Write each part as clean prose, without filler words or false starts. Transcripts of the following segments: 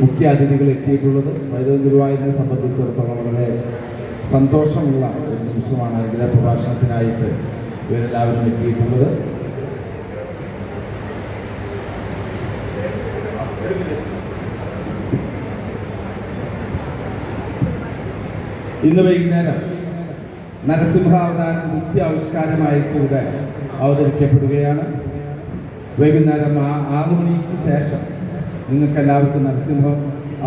മുഖ്യ അതിഥികൾ എത്തിയിട്ടുള്ളത്. പൈതൃക ഗുരുവായൂരിനെ സംബന്ധിച്ചിടത്തോളം വളരെ സന്തോഷമുള്ള ഒരു നിമിഷമാണ് അനുഗ്രഹ പ്രഭാഷണത്തിനായിട്ട് ഇവരെല്ലാവരും എത്തിയിട്ടുള്ളത്. ഇന്ന് വൈകുന്നേരം നരസിംഹാവതാരം ദൃശ്യാവിഷ്കാരമായിട്ട് ഇവിടെ അവതരിക്കപ്പെടുകയാണ്. വൈകുന്നേരം 6 മണിക്ക് ശേഷം നിങ്ങൾക്കെല്ലാവർക്കും നരസിംഹ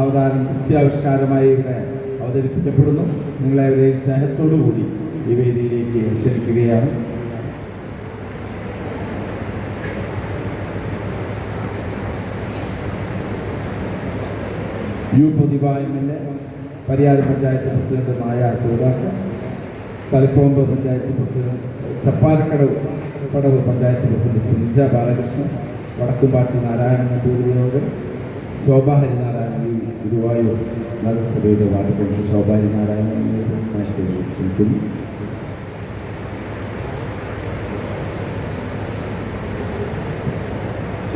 അവതാരം ദൃശ്യാവിഷ്കാരമായി ഇവിടെ അവതരിപ്പിക്കപ്പെടുന്നു. നിങ്ങളെവരെയും സ്നേഹത്തോടു കൂടി ഈ വേദിയിലേക്ക് ക്ഷണിക്കുകയാണ്. യു പ്രതിഭ എമ്മിൻ്റെ പരിയാരം പഞ്ചായത്ത് പ്രസിഡന്റുമായ ശിവദാസ്, തളിപ്പോമ്പ് പഞ്ചായത്ത് പ്രസിഡന്റ്, ചപ്പാരക്കടവ് പഞ്ചായത്ത് പ്രസിഡന്റ് സുനിജ ബാലകൃഷ്ണൻ, വടക്കുംപാട്ടി നാരായണൻ നമ്പൂതിരിയോട്, ശോഭ ഹരിനാരായണൻ ഗുരുവായൂർ നഗരസഭയുടെ വാർഡ് കൗൺസിലർ ശോഭ ഹരിനാരായണൻ ക്ഷണിക്കുന്നു.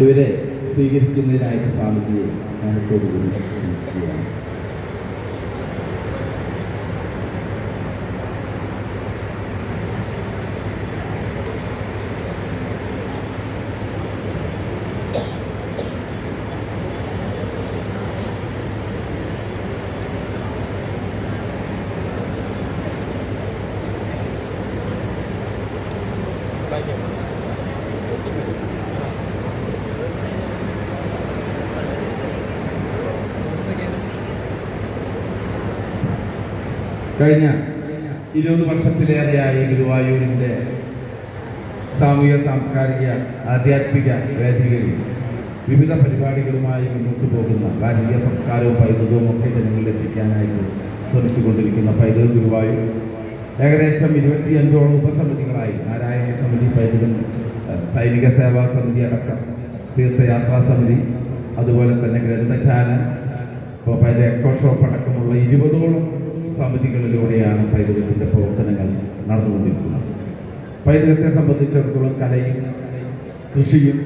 ഇവരെ സ്വീകരിക്കുന്നതിനായിട്ട് സ്വാമിജിയെ സ്നേഹത്തോടു കൂടി ക്ഷണിക്കുകയാണ്. കഴിഞ്ഞ 20 വർഷത്തിലേറെയായി ഗുരുവായൂരിൻ്റെ സാമൂഹിക സാംസ്കാരിക ആധ്യാത്മിക വേദികളിൽ വിവിധ പരിപാടികളുമായി മുന്നോട്ട് പോകുന്ന ഭാരതീയ സംസ്കാരവും പൈതൃകവും ഒക്കെ ജനങ്ങളിലെത്തിക്കാനായിട്ട് ശ്രമിച്ചുകൊണ്ടിരിക്കുന്ന പൈതൃക ഗുരുവായൂർ ഏകദേശം 25ഓളം ഉപസമിതികളായി നാരായണ സമിതി, പൈതൃക സൈനിക സേവാ സമിതി അടക്കം, തീർത്ഥയാത്രാ സമിതി, അതുപോലെ തന്നെ ഗ്രന്ഥശാല, പൈതൃക എക്കോ ഷോപ്പ് അടക്കമുള്ള 20ഓളം സമിതികളിലൂടെയാണ് പൈതൃകത്തിൻ്റെ പ്രവർത്തനങ്ങൾ നടന്നുകൊണ്ടിരിക്കുന്നത്. പൈതൃകത്തെ സംബന്ധിച്ചിടത്തോളം കലയും കൃഷിയും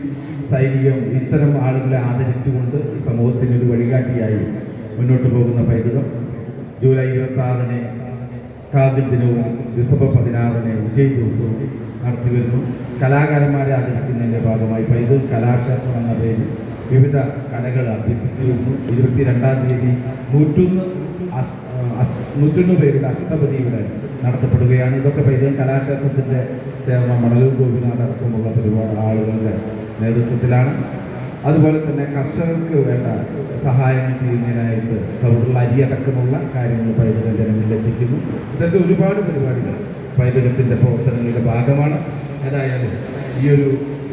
സൈനികവും ഇത്തരം ആളുകളെ ആദരിച്ചുകൊണ്ട് ഈ സമൂഹത്തിനൊരു വഴികാട്ടിയായി മുന്നോട്ട് പോകുന്ന പൈതൃകം ജൂലൈ 26-ന് കാർഗിൽ ദിനവും ഡിസംബർ 16-ന് വിജയ് ദിവസവും നടത്തിവരുന്നു. കലാകാരന്മാരെ ആദരിക്കുന്നതിൻ്റെ ഭാഗമായി പൈതൃക കലാക്ഷേത്രം എന്ന പേരിൽ വിവിധ കലകൾ അഭ്യസിച്ചു വരുന്നു. 22-ാം തീയതി 101 പേരുടെ അഷ്ടപതി ഇവിടെ നടത്തപ്പെടുകയാണ്. ഇതൊക്കെ പൈതൃക കലാക്ഷേത്രത്തിൻ്റെ ചേർന്ന മണലൂർ ഗോപിനാഥ് അടക്കമുള്ള ആളുകളുടെ നേതൃത്വത്തിലാണ്. അതുപോലെ തന്നെ കർഷകർക്ക് വേണ്ട സഹായം ചെയ്യുന്നതിനായിട്ട് കവറുള്ള അരിയടക്കമുള്ള കാര്യങ്ങൾ പൈതൃക ജനങ്ങളിലെത്തിക്കുന്നു. ഇതൊക്കെ ഒരുപാട് പരിപാടികൾ പൈതൃകത്തിൻ്റെ പ്രവർത്തനങ്ങളുടെ ഭാഗമാണ്. ഏതായാലും ഈ ഒരു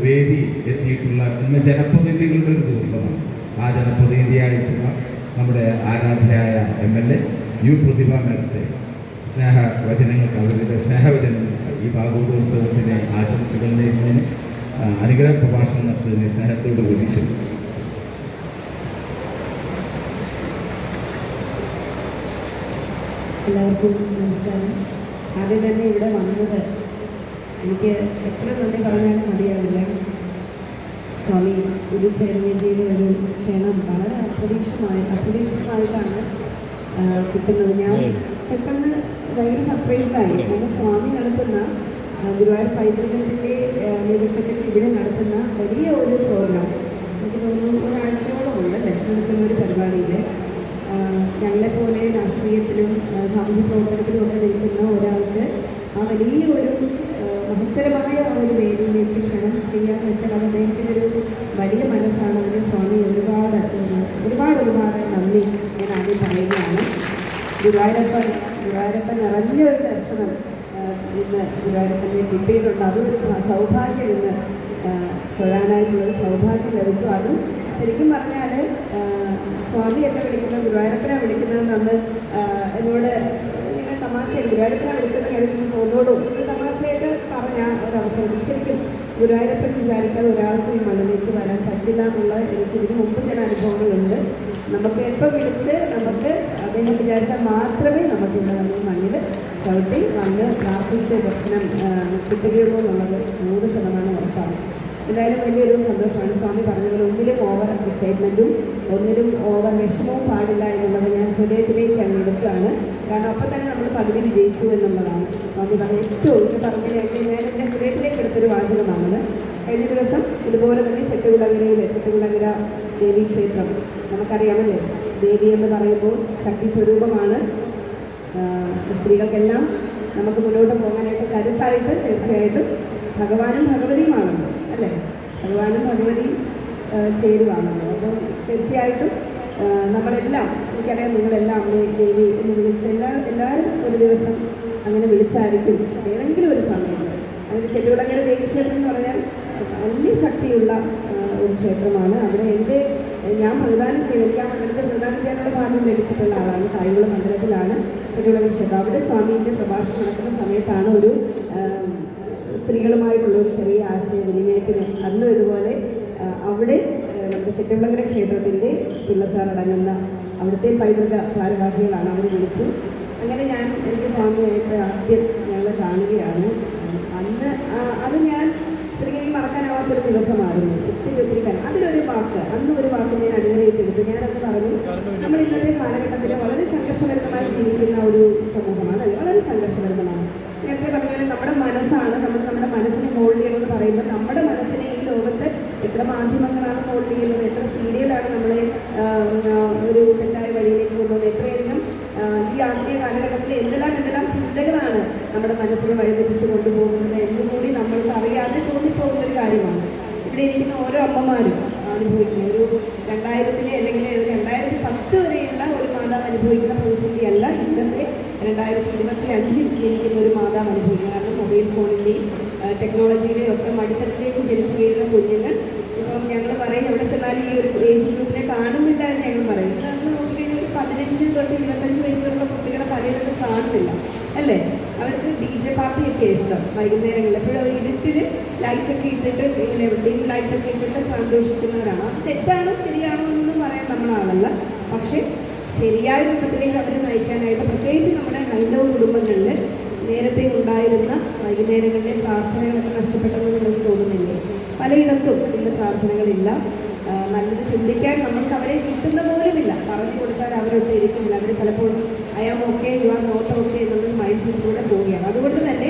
വേദി എത്തിയിട്ടുള്ള ഇന്ന് ജനപ്രതിനിധികളുടെ ഒരു ദിവസമാണ്. ആ ജനപ്രതിനിധിയായിട്ടുള്ള നമ്മുടെ ആരാധ്യയായ MLA യു പ്രതിഭ മേളത്തെ സ്നേഹവചനങ്ങൾക്ക്, അവരുടെ സ്നേഹവചനങ്ങൾക്ക് ഈ ഭാഗവതോത്സവത്തിന് ആശംസകൾ നേരുന്നതിന് അനുഗ്രഹ പ്രഭാഷണം നടത്തുന്നതിന് സ്നേഹത്തോട് കൂടി ക്ഷണിക്കുന്നു. എല്ലാവർക്കും നമസ്കാരം. ആദ്യം തന്നെ ഇവിടെ വന്നത് എനിക്ക് എത്ര നന്ദി പറഞ്ഞാലും മതിയാവില്ല. സ്വാമി ഉദിച്ചേർന്നതിൻ്റെ ഒരു ക്ഷണം വളരെ അപ്രതീക്ഷിതമായിട്ടാണ് കിട്ടുന്നത്. ഞാൻ പെട്ടെന്ന് ഭയങ്കര സർപ്രൈസ്ഡായി. കാരണം സ്വാമി നടത്തുന്ന ഗുരുവായൂർ പൈതൃകത്തിൻ്റെ നേതൃത്വത്തിൽ ഇവിടെ നടത്തുന്ന വലിയ ഒരു പ്രോഗ്രാം, എനിക്ക് തോന്നുന്നു ഒരാഴ്ചയോളമുണ്ടല്ലേ നടത്തുന്ന ഒരു പരിപാടിയിൽ ഞങ്ങളെപ്പോലെ രാഷ്ട്രീയത്തിലും സാമൂഹ്യ പ്രവർത്തനത്തിലും ഒക്കെ നിൽക്കുന്ന ഒരാൾക്ക് ആ വലിയ ഒരു മഹത്തരമായ ഒരു വേദിയിലേക്ക് ക്ഷണം ചെയ്യാന്ന് വെച്ചാൽ അത് അദ്ദേഹത്തിനൊരു വലിയ മനസ്സാണ്. അതിന് സ്വാമി ഒരുപാട് നന്ദി ഞാൻ ആദ്യം പറയുകയാണ്. ഗുരുവായൂരപ്പൻ നിറഞ്ഞൊരു ദർശനം ഇന്ന് ഗുരുവായൂരപ്പനെ കിട്ടിയിട്ടുണ്ട്. അതൊരു സൗഭാഗ്യം ഇന്ന് തൊഴാനായിട്ടുള്ളൊരു സൗഭാഗ്യം ലഭിച്ചു. അതും ശരിക്കും പറഞ്ഞാൽ സ്വാമി എന്നെ വിളിക്കുന്നത് ഗുരുവായൂരപ്പനെ വിളിക്കുന്നത് നമ്മൾ എന്നോട് ഇങ്ങനെ തമാശയായി ഗുരുവായൂരപ്പനെ വിളിച്ചത് കഴിഞ്ഞ് തോന്നോടും ഒരു തമാശയായിട്ട് പറഞ്ഞ ഒരവസരത്തിൽ ശരിക്കും ഗുരുവായൂരപ്പൻ വിചാരിക്കാതെ ഒരാൾക്കും ഈ മണ്ണിലേക്ക് വരാൻ പറ്റില്ല എന്നുള്ള എനിക്ക് ഇതിന് മുമ്പ് ചില അനുഭവങ്ങളുണ്ട്. നമുക്ക് എപ്പോൾ വിളിച്ച് നമുക്ക് അദ്ദേഹം വിചാരിച്ചാൽ മാത്രമേ നമുക്കിവിടെ നമ്മൾ മണ്ണിൽ ചവിട്ടി വന്ന് പ്രാർത്ഥിച്ച് ദർശനം കിട്ടുകയുള്ളൂ എന്നുള്ളത് 100% ഉറപ്പാണ്. എന്തായാലും വലിയൊരു സന്തോഷമാണ്. സ്വാമി പറഞ്ഞതുപോലെ ഒന്നിലും ഓവർ എക്സൈറ്റ്മെൻറ്റും ഒന്നിലും ഓവർ വിഷമവും ഹൃദയത്തിലേക്ക് അങ്ങ് എടുക്കുകയാണ്. കാരണം അപ്പം തന്നെ നമ്മൾ പകുതി വിജയിച്ചു എന്നുള്ളതാണ് സ്വാമി പറഞ്ഞ ഏറ്റവും ഇത് പറഞ്ഞില്ലെങ്കിൽ ഞാൻ എൻ്റെ ഹൃദയത്തിലേക്ക് എടുത്തൊരു വാചകമാണത്. കഴിഞ്ഞ ദിവസം ഇതുപോലെ തന്നെ ചെട്ടുകുളങ്ങര ദേവീക്ഷേത്രം നമുക്കറിയാമല്ലേ, ദേവി എന്ന് പറയുമ്പോൾ ശക്തി സ്വരൂപമാണ്. സ്ത്രീകൾക്കെല്ലാം നമുക്ക് മുന്നോട്ട് പോകാനായിട്ട് കരുത്തായിട്ട് തീർച്ചയായിട്ടും ഭഗവാനും ഭഗവതിയുമാണല്ലോ അല്ലേ, ഭഗവാനും ഭഗവതിയും ചേരുവാണല്ലോ. അപ്പോൾ തീർച്ചയായിട്ടും നമ്മളെല്ലാം, എനിക്കറിയാം നിങ്ങളെല്ലാം അമ്മയെ ദേവി എന്ന് വിളിച്ച് എല്ലാവരും ഒരു ദിവസം അങ്ങനെ വിളിച്ചായിരിക്കും ഏതെങ്കിലും ഒരു സമയത്ത്. അതിന് ചെട്ടുകുളങ്ങര ദേവീക്ഷേത്രം എന്ന് പറഞ്ഞാൽ വലിയ ശക്തിയുള്ള ഒരു ക്ഷേത്രമാണ്. അവിടെ ഞാൻ പ്രദാനം ചെയ്ത് എനിക്ക് ആ മണ്ഡലത്തിൽ പ്രദാനം ചെയ്യാനുള്ള ഭാഗ്യം ലഭിച്ചിട്ടുള്ള ആളാണ്. കായംകുളം മണ്ഡലത്തിലാണ് ചെട്ടുകുളങ്ങര ക്ഷേത്രം. അവിടെ സ്വാമീൻ്റെ പ്രഭാഷണം നടക്കുന്ന സമയത്താണ് ഒരു സ്ത്രീകളുമായിട്ടുള്ള ഒരു ചെറിയ ആശയവിനിമയത്തിന് അന്നും ഇതുപോലെ അവിടെ നമ്മുടെ ചെട്ടുകുളങ്ങര ക്ഷേത്രത്തിൻ്റെ പിള്ളസാർ അടങ്ങുന്ന അവിടുത്തെ പൈതൃക ഭാരവാഹികളാണ് അവർ വിളിച്ചു. അങ്ങനെ എനിക്ക് സ്വാമിയായിട്ട് ആദ്യം ഞങ്ങൾ കാണുകയാണ്. അന്ന് അത് ഞാൻ ശരിക്കും മറക്കാനാവാത്തൊരു ദിവസമായിരുന്നു. ഒത്തിരി അതിലൊരു വാക്ക്, അന്ന് ഒരു വാക്ക് ഞാൻ അടിവരയിട്ടെടുത്തു. ഞാനത് പറഞ്ഞു, നമ്മൾ ഇന്നത്തെ കാലഘട്ടത്തിൽ വളരെ സംഘർഷഭരിതമായി ജീവിക്കുന്ന ഒരു സമൂഹമാണ്, വളരെ സംഘർഷഭരിതമാണ്. നേരത്തെ പറഞ്ഞാൽ നമ്മുടെ മനസ്സാണ്, നമ്മുടെ മനസ്സിനെ മോൾഡ് ചെയ്യണമെന്ന് പറയുമ്പോൾ നമ്മുടെ മനസ്സിനെ ഈ ലോകത്ത് എത്ര മാധ്യമങ്ങളാണ് മോൾഡ് ചെയ്യുന്നത്, എത്ര സീരിയലാണ് നമ്മളെ ഒരു തെറ്റായ വഴിയിലേക്ക് കൊണ്ടുപോകുന്നത്, എത്രയധികം ഈ ആത്മീയ കാലഘട്ടത്തിൽ എന്തെല്ലാം ചിന്തകളാണ് നമ്മുടെ മനസ്സിനെ വഴിതെറ്റിച്ച് കൊണ്ടുപോകുന്നത് എന്നുകൂടി നമ്മൾക്ക് അറിയാതെ തോന്നിപ്പോകുന്ന ഒരു കാര്യമാണ്. ഇവിടെ ഇരിക്കുന്ന ഓരോ അമ്മമാരും അനുഭവിക്കുന്ന ഒരു 2000 അല്ലെങ്കിൽ 2010 വരെയുള്ള ഒരു മാതാവ് അനുഭവിക്കുന്ന പ്രതിസന്ധിയല്ല ഇന്നത്തെ 2025 ജനിക്കുന്ന ഒരു മാതാവ് അനുഭവിക്കുന്നത്. കാരണം മൊബൈൽ ഫോണിൻ്റെയും ടെക്നോളജിയുടെയും ഒക്കെ മടിത്തട്ടിലേക്ക് ജനിച്ചു വീഴുന്ന കുഞ്ഞുങ്ങൾ ഇപ്പം ഞങ്ങൾ പറയും എവിടെ ചെന്നാലും ഈ ഒരു ഏജ് ഗ്രൂപ്പിനെ കാണുന്നില്ല എന്ന് ഞങ്ങൾ പറയും. അന്ന് നോക്കിക്കഴിഞ്ഞാൽ ഒരു 15 തൊട്ട് 25 വയസ്സുള്ള കുട്ടികളെ പലയിടത്തും കാണുന്നില്ല അല്ലേ. അവർക്ക് DJ പാർട്ടിയൊക്കെ ഇഷ്ടം വൈകുന്നേരങ്ങളിൽ. എപ്പോഴും ഇരുട്ടിൽ ലൈറ്റൊക്കെ ഇട്ടിട്ട് ഇങ്ങനെ ഡിം ലൈറ്റൊക്കെ ഇട്ടിട്ട് സന്തോഷിക്കുന്നവരാണ്. അത് തെറ്റാണോ ശരിയാണോ എന്നൊന്നും പറയാൻ നമ്മളാണല്ല. പക്ഷേ ശരിയായ രൂപത്തിലേക്ക് അവരെ നയിക്കാനായിട്ട് പ്രത്യേകിച്ച് നമ്മുടെ ഹൈന്ദവ കുടുംബങ്ങളിൽ നേരത്തെ ഉണ്ടായിരുന്ന വൈകുന്നേരങ്ങളിലെ പ്രാർത്ഥനകളൊക്കെ നഷ്ടപ്പെട്ടതെന്ന് എനിക്ക് തോന്നുന്നില്ലേ. പലയിടത്തും ഇന്ന് പ്രാർത്ഥനകളില്ല. നല്ലത് ചിന്തിക്കാൻ നമ്മൾക്ക് അവരെ കിട്ടുന്ന പോലുമില്ല. പറഞ്ഞു കൊടുത്താൽ അവരൊക്കെ ഇരിക്കുന്നില്ല. അവർ പലപ്പോഴും I'm okay you are not okay എന്നുള്ള മൈൻഡ് സെറ്റിലൂടെ പോവുകയാണ്. അതുകൊണ്ട് തന്നെ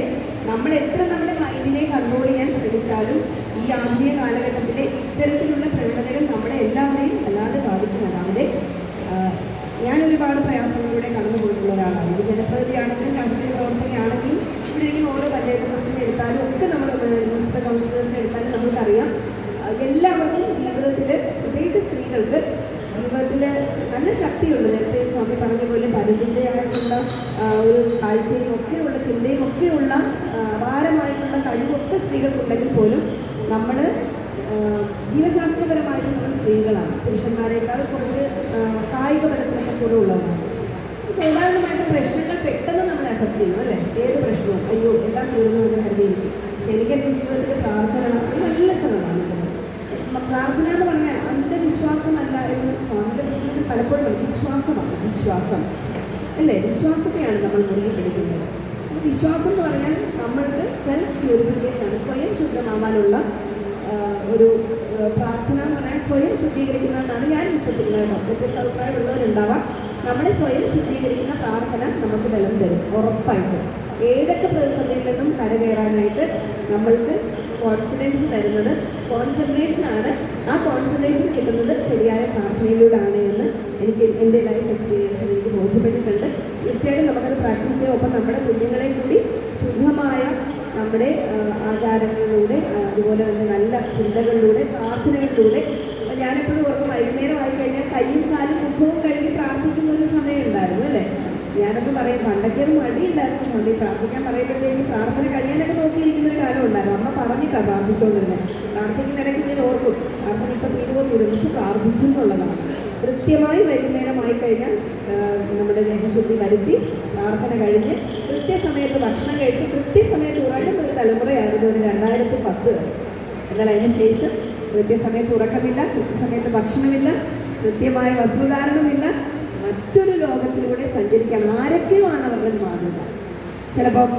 നമ്മൾ എത്ര നമ്മുടെ മൈൻഡിനെ കൺട്രോൾ ചെയ്യാൻ ശ്രമിച്ചാലും ഈ ആധുനിക കാലഘട്ടത്തിലെ ഇത്തരത്തിലുള്ള പ്രവണതകൾ നമ്മളെ എല്ലാവരെയും അല്ലാതെ ബാധിക്കുന്നതാണ്. അവിടെ ഞാൻ ഒരുപാട് പ്രയാസങ്ങളിലൂടെ കടന്നു പോയിട്ടുള്ള ഒരാളാണ്. ഒരു ജനപ്രതിയാണെങ്കിലും രാഷ്ട്രീയ പ്രവർത്തകയാണെങ്കിലും ഇവിടെ ഇരിക്കുന്ന ഓരോ പഞ്ചായത്ത് പ്രസിഡന്റ് എടുത്താലും ഒക്കെ നമ്മൾ മുനിസിപ്പൽ കൗൺസിലേഴ്സിനെ എടുത്താലും നമുക്കറിയാം എല്ലാവർക്കും ജീവിതത്തിൽ പ്രത്യേകിച്ച് സ്ത്രീകൾക്ക് ജീവിതത്തിൽ നല്ല ശക്തിയുണ്ട്. നേരത്തെ സ്വാമി പറഞ്ഞ പോലെ പരിധിൻ്റെയായിട്ടുള്ള ഒരു കാഴ്ചയും ഒക്കെയുള്ള ചിന്തയും ഒക്കെയുള്ള അപാരമായിട്ടുള്ള കഴിവൊക്കെ സ്ത്രീകൾക്കുണ്ടെങ്കിൽ പോലും നമ്മൾ ജീവശാസ്ത്രപരമായിട്ട് നമ്മൾ സ്ത്രീകളാണ്. പുരുഷന്മാരെക്കാൾ കുറച്ച് കായിക ബലത്തിലൊക്കെ കൂടെ ഉള്ളവരാണ്. സ്വാഭാവികമായിട്ട് പ്രശ്നങ്ങൾ പെട്ടെന്ന് നമ്മളെ അഫക്റ്റ് ചെയ്യും അല്ലേ. ഏത് പ്രശ്നവും അയ്യോ എല്ലാം തീർന്നു എന്ന് കരുതിയിരിക്കും. ശരിക്കും ജീവിതത്തിൽ പ്രാർത്ഥന ഒരു നല്ല ശ്രമമാണ്. പ്രാർത്ഥന എന്ന് പറഞ്ഞാൽ അന്ധവിശ്വാസമല്ല എന്ന് സ്വാമിയുടെ പ്രശ്നത്തിൽ പലപ്പോഴും വിശ്വാസമാണ്. വിശ്വാസം അല്ലേ, വിശ്വാസത്തെയാണ് നമ്മൾ മുറുകെ പിടിക്കുന്നത്. അപ്പോൾ വിശ്വാസം എന്ന് പറഞ്ഞാൽ നമ്മൾക്ക് സെൽഫ് പ്യൂരിഫിക്കേഷനാണ്, സ്വയം ശുദ്ധമാവാനുള്ള ഒരു പ്രാർത്ഥന എന്ന് പറഞ്ഞാൽ സ്വയം ശുദ്ധീകരിക്കുന്നതെന്നാണ് ഞാൻ വിശ്വസിക്കുന്നത്. വ്യത്യസ്ത അഭിപ്രായമുള്ളവരുണ്ടാവാം. നമ്മളെ സ്വയം ശുദ്ധീകരിക്കുന്ന പ്രാർത്ഥന നമുക്ക് ബലം തരും ഉറപ്പായിട്ടും. ഏതൊക്കെ പ്രതിസന്ധിയിൽ നിന്നും കരകയറാനായിട്ട് നമ്മൾക്ക് കോൺഫിഡൻസ് തരുന്നത് കോൺസെൻട്രേഷനാണ്. ആ കോൺസെൻട്രേഷൻ കിട്ടുന്നത് ശരിയായ പ്രാർത്ഥനയിലൂടെയാണ് എന്ന് എനിക്ക് എൻ്റെ ലൈഫ് എക്സ്പീരിയൻസിൽ എനിക്ക് ബോധ്യപ്പെട്ടിട്ടുണ്ട്. തീർച്ചയായിട്ടും നമുക്കത് പ്രാക്ടീസ് ചെയ്യാം. ഒപ്പം നമ്മുടെ കുഞ്ഞുങ്ങളെ കൂടി ശുദ്ധമായ നമ്മുടെ ആചാരങ്ങളിലൂടെ അതുപോലെ തന്നെ നല്ല ചിന്തകളിലൂടെ പ്രാർത്ഥനകളിലൂടെ. ഞാനെപ്പോഴും ഓർക്കും വൈകുന്നേരം ആയിക്കഴിഞ്ഞാൽ കയ്യും കാലും മുഖവും കഴുകി പ്രാർത്ഥിക്കുന്ന ഒരു സമയം ഉണ്ടായിരുന്നു അല്ലേ. ഞാനൊക്കെ പറയും പണ്ടൊക്കെ ഒരു മടിയുണ്ടായിരുന്നു സ്വാമി പ്രാർത്ഥിക്കാൻ പറയുമ്പോഴത്തേക്ക് പ്രാർത്ഥന കഴിയാനൊക്കെ നോക്കിയിരിക്കുന്ന ഒരു കാലം ഉണ്ടായിരുന്നു. അമ്മ പറഞ്ഞിട്ടാണ് പ്രാർത്ഥിച്ചുകൊണ്ടിരുന്നത്. പ്രാർത്ഥിക്കുന്നിടയ്ക്ക് ഞാൻ ഓർക്കും പ്രാർത്ഥന ഇപ്പം തീരുവോന്നിരുന്നു, പക്ഷെ പ്രാർത്ഥിക്കും എന്നുള്ളതാണ്. കൃത്യമായി വൈകുന്നേരമായി കഴിഞ്ഞാൽ നമ്മുടെ ദേഹശുദ്ധി വരുത്തി പ്രാർത്ഥന കഴിഞ്ഞ് കൃത്യസമയത്ത് ഭക്ഷണം കഴിച്ച് കൃത്യസമയത്ത് ഉറങ്ങുന്ന ഒരു തലമുറയായിരുന്നു ഒരു 2010 വരെ. എന്നാൽ അതിന് ശേഷം കൃത്യസമയത്ത് ഉറക്കമില്ല, കൃത്യസമയത്ത് ഭക്ഷണമില്ല, കൃത്യമായ വസ്ത്രധാരണമില്ല, മറ്റൊരു ലോകത്തിലൂടെ സഞ്ചരിക്കാൻ ആരൊക്കെയോ ആണ് അവരുടെ മാതൃക. ചിലപ്പം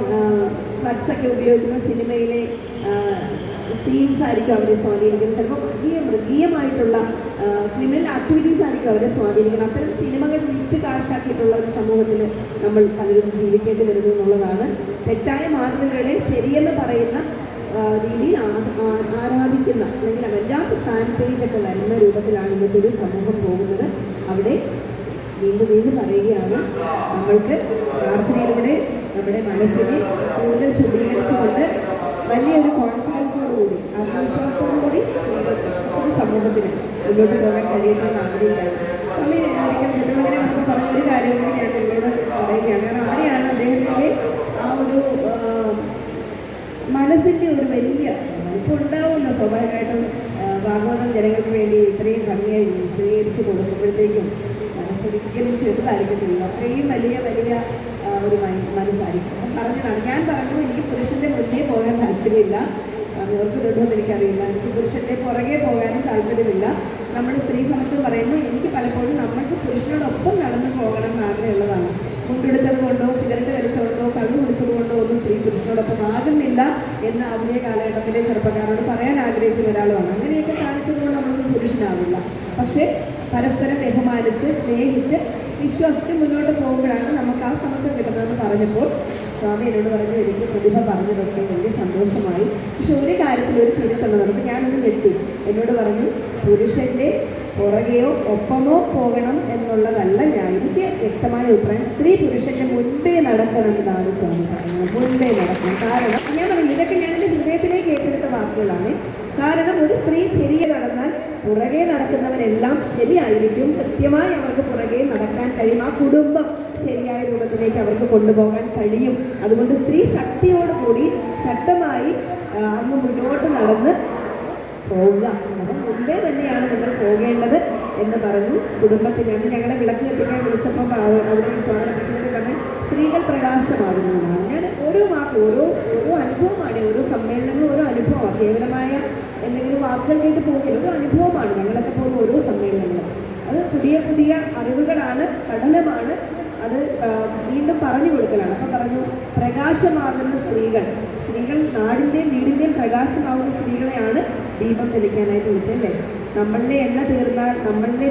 ഫ്ലക്സൊക്കെ ഉപയോഗിക്കുന്ന സിനിമയിലെ സീൻസ് ആയിരിക്കും അവരെ സ്വാധീനിക്കുന്നത്, ചിലപ്പോൾ മൃഗീയമായിട്ടുള്ള ക്രിമിനൽ ആക്ടിവിറ്റീസ് ആയിരിക്കും അവരെ സ്വാധീനിക്കുന്നത്. അത്തരം സിനിമകൾ വിറ്റ് കാശാക്കിയിട്ടുള്ള ഒരു സമൂഹത്തിൽ നമ്മൾ പലരും ജീവിക്കേണ്ടി വരുന്നു എന്നുള്ളതാണ്. തെറ്റായ മാതൃകകളെ ശരിയെന്ന് പറയുന്ന രീതിയിൽ ആരാധിക്കുന്ന അല്ലെങ്കിൽ വല്ലാത്ത ഫാൻ പേജൊക്കെ വരുന്ന രൂപത്തിലാണ് ഇന്നത്തെ ഒരു സമൂഹം പോകുന്നത്. അവിടെ വീണ്ടും പറയുകയാണ്, നമ്മൾക്ക് പ്രാർത്ഥനയിലൂടെ നമ്മുടെ മനസ്സിനെ കൂടുതൽ ശുദ്ധീകരിച്ചുകൊണ്ട് വലിയൊരു കോൺഫിഡൻസോടുകൂടി ആത്മവിശ്വാസത്തോടുകൂടി ഒരു സമൂഹത്തിന് മുന്നോട്ട് പോകാൻ കഴിയുമെന്ന് ആഗ്രഹിക്കുകയാണ്. സ്വാമി ഒരിക്കൽ ചെറുമകനെ നമുക്ക് പറഞ്ഞ ഒരു കാര്യം കൂടി ഞാൻ നിങ്ങളോട് പറയുകയാണ്. കാരണം അവിടെയാണ് അദ്ദേഹത്തിൻ്റെ ആ ഒരു മനസ്സിൻ്റെ ഒരു വലിയ ഇപ്പോൾ ഉണ്ടാവുമല്ലോ സ്വാഭാവികമായിട്ടും ഭാഗവതം ജനങ്ങൾക്ക് വേണ്ടി ഇത്രയും ഭംഗിയായി വിശദീകരിച്ച് കൊടുക്കുമ്പോഴത്തേക്കും മനസ്സൊരിക്കലും ചെറുതായിരിക്കത്തില്ല, അത്രയും വലിയ ഒരു മനസ്സായിരിക്കും. പറഞ്ഞതാണ്, ഞാൻ പറഞ്ഞു എനിക്ക് പുരുഷൻ്റെ മുന്നേ പോകാൻ താല്പര്യമില്ല, ഓർക്കുന്നുണ്ടോ എന്ന് എനിക്കറിയില്ല, എനിക്ക് പുരുഷൻ്റെ പുറകെ പോകാനും താല്പര്യമില്ല. നമ്മൾ സ്ത്രീ സമത്വം പറയുമ്പോൾ എനിക്ക് പലപ്പോഴും നമ്മൾക്ക് പുരുഷനോടൊപ്പം നടന്നു പോകണം എന്ന് ആഗ്രഹമുള്ളതാണ്. മുണ്ടെടുത്തത് കൊണ്ടോ സിഗരറ്റ് വലിച്ചുകൊണ്ടോ കള്ളു കുടിച്ചത് കൊണ്ടോ ഒന്നും സ്ത്രീ പുരുഷനോടൊപ്പം ആകുന്നില്ല എന്ന് ആധുനിക കാലഘട്ടത്തിലെ ചെറുപ്പക്കാരോട് പറയാൻ ആഗ്രഹിക്കുന്ന ഒരാളുമാണ്. അങ്ങനെയൊക്കെ കാണിച്ചത് കൊണ്ട് നമ്മളൊന്നും പുരുഷനാവില്ല. പക്ഷേ പരസ്പരം ബഹുമാനിച്ച് സ്നേഹിച്ച് വിശ്വസിച്ച് മുന്നോട്ട് പോകുമ്പോഴാണ് നമുക്ക് ആ സമത്വം കിട്ടുന്നതെന്ന് പറഞ്ഞപ്പോൾ സ്വാമി എന്നോട് പറഞ്ഞു, എനിക്ക് പ്രതിഭ പറഞ്ഞതൊക്കെ വലിയ സന്തോഷമായി. പക്ഷെ ഒരു കാര്യത്തിൽ ഒരു തിരുത്തണം നമുക്ക്. ഞാനൊന്ന് ഞെട്ടി. എന്നോട് പറഞ്ഞു, പുരുഷൻ്റെ പുറകെയോ ഒപ്പമോ പോകണം എന്നുള്ളതല്ല എനിക്ക് വ്യക്തമായ അഭിപ്രായം. സ്ത്രീ പുരുഷൻ്റെ മുൻപേ നടക്കണം എന്നാണ് സ്വാമി പറയുന്നത്. മുൻപേ നടക്കണം. കാരണം ഞാൻ പറഞ്ഞു, ഇതൊക്കെ ഞാനെൻ്റെ ഹൃദയത്തിലേക്ക് ഏറ്റെടുത്ത വാക്കുകളാണ്. കാരണം ഒരു സ്ത്രീ ശരിയെ നടന്നാൽ പുറകെ നടക്കുന്നവരെല്ലാം ശരിയായിരിക്കും. കൃത്യമായി അവർക്ക് പുറകെ നടക്കാൻ കഴിയും. ആ കുടുംബം ശരിയായ രൂപത്തിലേക്ക് അവർക്ക് കൊണ്ടുപോകാൻ കഴിയും. അതുകൊണ്ട് സ്ത്രീ ശക്തിയോടുകൂടി ശക്തമായി അങ്ങ് മുന്നോട്ട് നടന്ന് പോവുക. അപ്പം മുമ്പേ തന്നെയാണ് നിങ്ങൾ പോകേണ്ടത് എന്ന് പറഞ്ഞു. കുടുംബത്തിനാണ് ഞങ്ങളെ വിളക്ക് കത്തിക്കാൻ വിളിച്ചപ്പോൾ അവിടെ സ്വാഗത പ്രസിഡന്റ് പറഞ്ഞു, സ്ത്രീകൾ പ്രകാശമാകുന്നതാണ്. ഞാൻ ഓരോ വാക്കും ഓരോ അനുഭവമാണ്. ഓരോ സമ്മേളനങ്ങളും ഓരോ അനുഭവമാണ്. കേവലമായ എന്തെങ്കിലും വാക്കുകൾ കേട്ട് പോകില്ല, ഒരു അനുഭവമാണ്. ഞങ്ങളൊക്കെ പോകുന്ന ഓരോ സമ്മേളനങ്ങളും അത് പുതിയ അറിവുകളാണ്, പഠനമാണ്. അത് വീണ്ടും പറഞ്ഞു കൊടുക്കലാണ്. അപ്പം പറഞ്ഞു, പ്രകാശമാകുന്ന സ്ത്രീകൾ നാടിൻ്റെയും വീടിൻ്റെയും പ്രകാശമാകുന്ന സ്ത്രീകളെയാണ് ദീപം തെളിക്കാനായിട്ട് വിളിച്ചല്ലേ. നമ്മളുടെ എണ്ണ തീർന്നാൽ, നമ്മളുടെ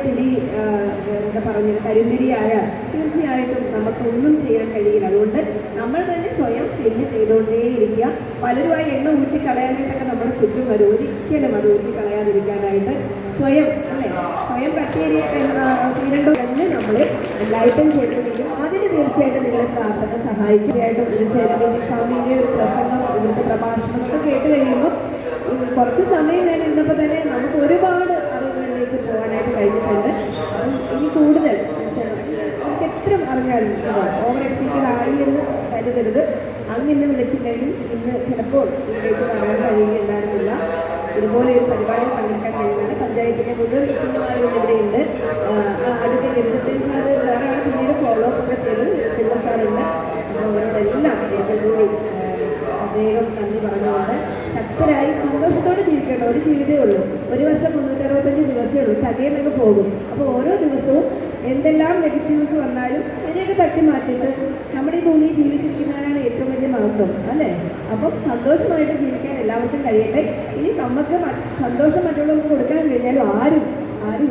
എന്താ പറഞ്ഞത് കരിന്തിരിയായാൽ തീർച്ചയായിട്ടും നമുക്കൊന്നും ചെയ്യാൻ കഴിയില്ല. അതുകൊണ്ട് നമ്മൾ തന്നെ സ്വയം ക്ലീൻ ചെയ്തുകൊണ്ടേയിരിക്കുക. പലരുമായി എണ്ണ ഊറ്റിക്കളയാനായിട്ടൊക്കെ നമ്മുടെ ചുറ്റും വരും. ഒരിക്കലും അത് ഊറ്റിക്കളയാതിരിക്കാനായിട്ട് സ്വയം ബക്ടീരിയ തീരണ്ടോ എന്ന് നമ്മൾ ലൈറ്റൻ ചെയ്തിട്ടുണ്ടെങ്കിൽ അതിന് തീർച്ചയായിട്ടും നിങ്ങളെ പ്രാർത്ഥന സഹായിക്കും. തീർച്ചയായിട്ടും സ്വാമിയുടെ ഒരു പ്രസംഗം, ഇവിടുത്തെ പ്രഭാഷണമൊക്കെ കേട്ട് കഴിയുമ്പോൾ കുറച്ച് സമയം ഞാൻ ഇരുന്നപ്പോൾ തന്നെ നമുക്ക് ഒരുപാട് അറിവുകളിലേക്ക് പോകാനായിട്ട് കഴിഞ്ഞിട്ടുണ്ട്. ഇനി കൂടുതൽ നമുക്ക് എത്ര അറിഞ്ഞാലും ഓവർ എക്സൈറ്റഡ് ആയി എന്ന് കരുതരുത്. അങ്ങിന്ന് വിളിച്ചിട്ടുണ്ടെങ്കിൽ ഇന്ന് ചിലപ്പോൾ ഇതിലേക്ക് വരാൻ കഴിയുകയുണ്ടായിരുന്നില്ല. ഇതുപോലെ ഒരു പരിപാടിയിൽ പങ്കെടുക്കാൻ കഴിയുന്നതാണ്. പഞ്ചായത്തിലെ മുഴുവൻ പ്രസിഡന്റുമാരും ഇവിടെയുണ്ട്. അടുത്ത രജിസ്റ്റേഷൻ സാറ് വേറെയാണ് പിന്നീട് ഫോളോ അപ്പ് ഒക്കെ ചെയ്ത് പിള്ള സാറുണ്ട്. അപ്പോൾ അവരോടെല്ലാം ഏറ്റവും കൂടി പ്രത്യേകം നന്ദി പറഞ്ഞുകൊണ്ട് ശക്തരായി സന്തോഷത്തോടെ ജീവിക്കേണ്ട ഒരു ജീവിതമേ ഉള്ളൂ. ഒരു വർഷം 365 ദിവസമേ ഉള്ളൂ. തകേന്നൊക്കെ പോകും. അപ്പോൾ ഓരോ ദിവസവും എന്തെല്ലാം നെഗറ്റീവ്സ് വന്നാലും അതിനെയൊക്കെ തട്ടി മാറ്റിയിട്ട് നമ്മുടെ ഈ ഭൂമിയിൽ ജീവിച്ചിരിക്കുന്നവരാണ് ഏറ്റവും വലിയ മഹത്വം അല്ലേ. അപ്പം സന്തോഷമായിട്ട് ജീവിക്കാൻ എല്ലാവർക്കും കഴിയട്ടെ. ഇനി നമുക്ക് സന്തോഷം മറ്റുള്ളവർക്ക് കൊടുക്കാൻ കഴിഞ്ഞാലും ആരും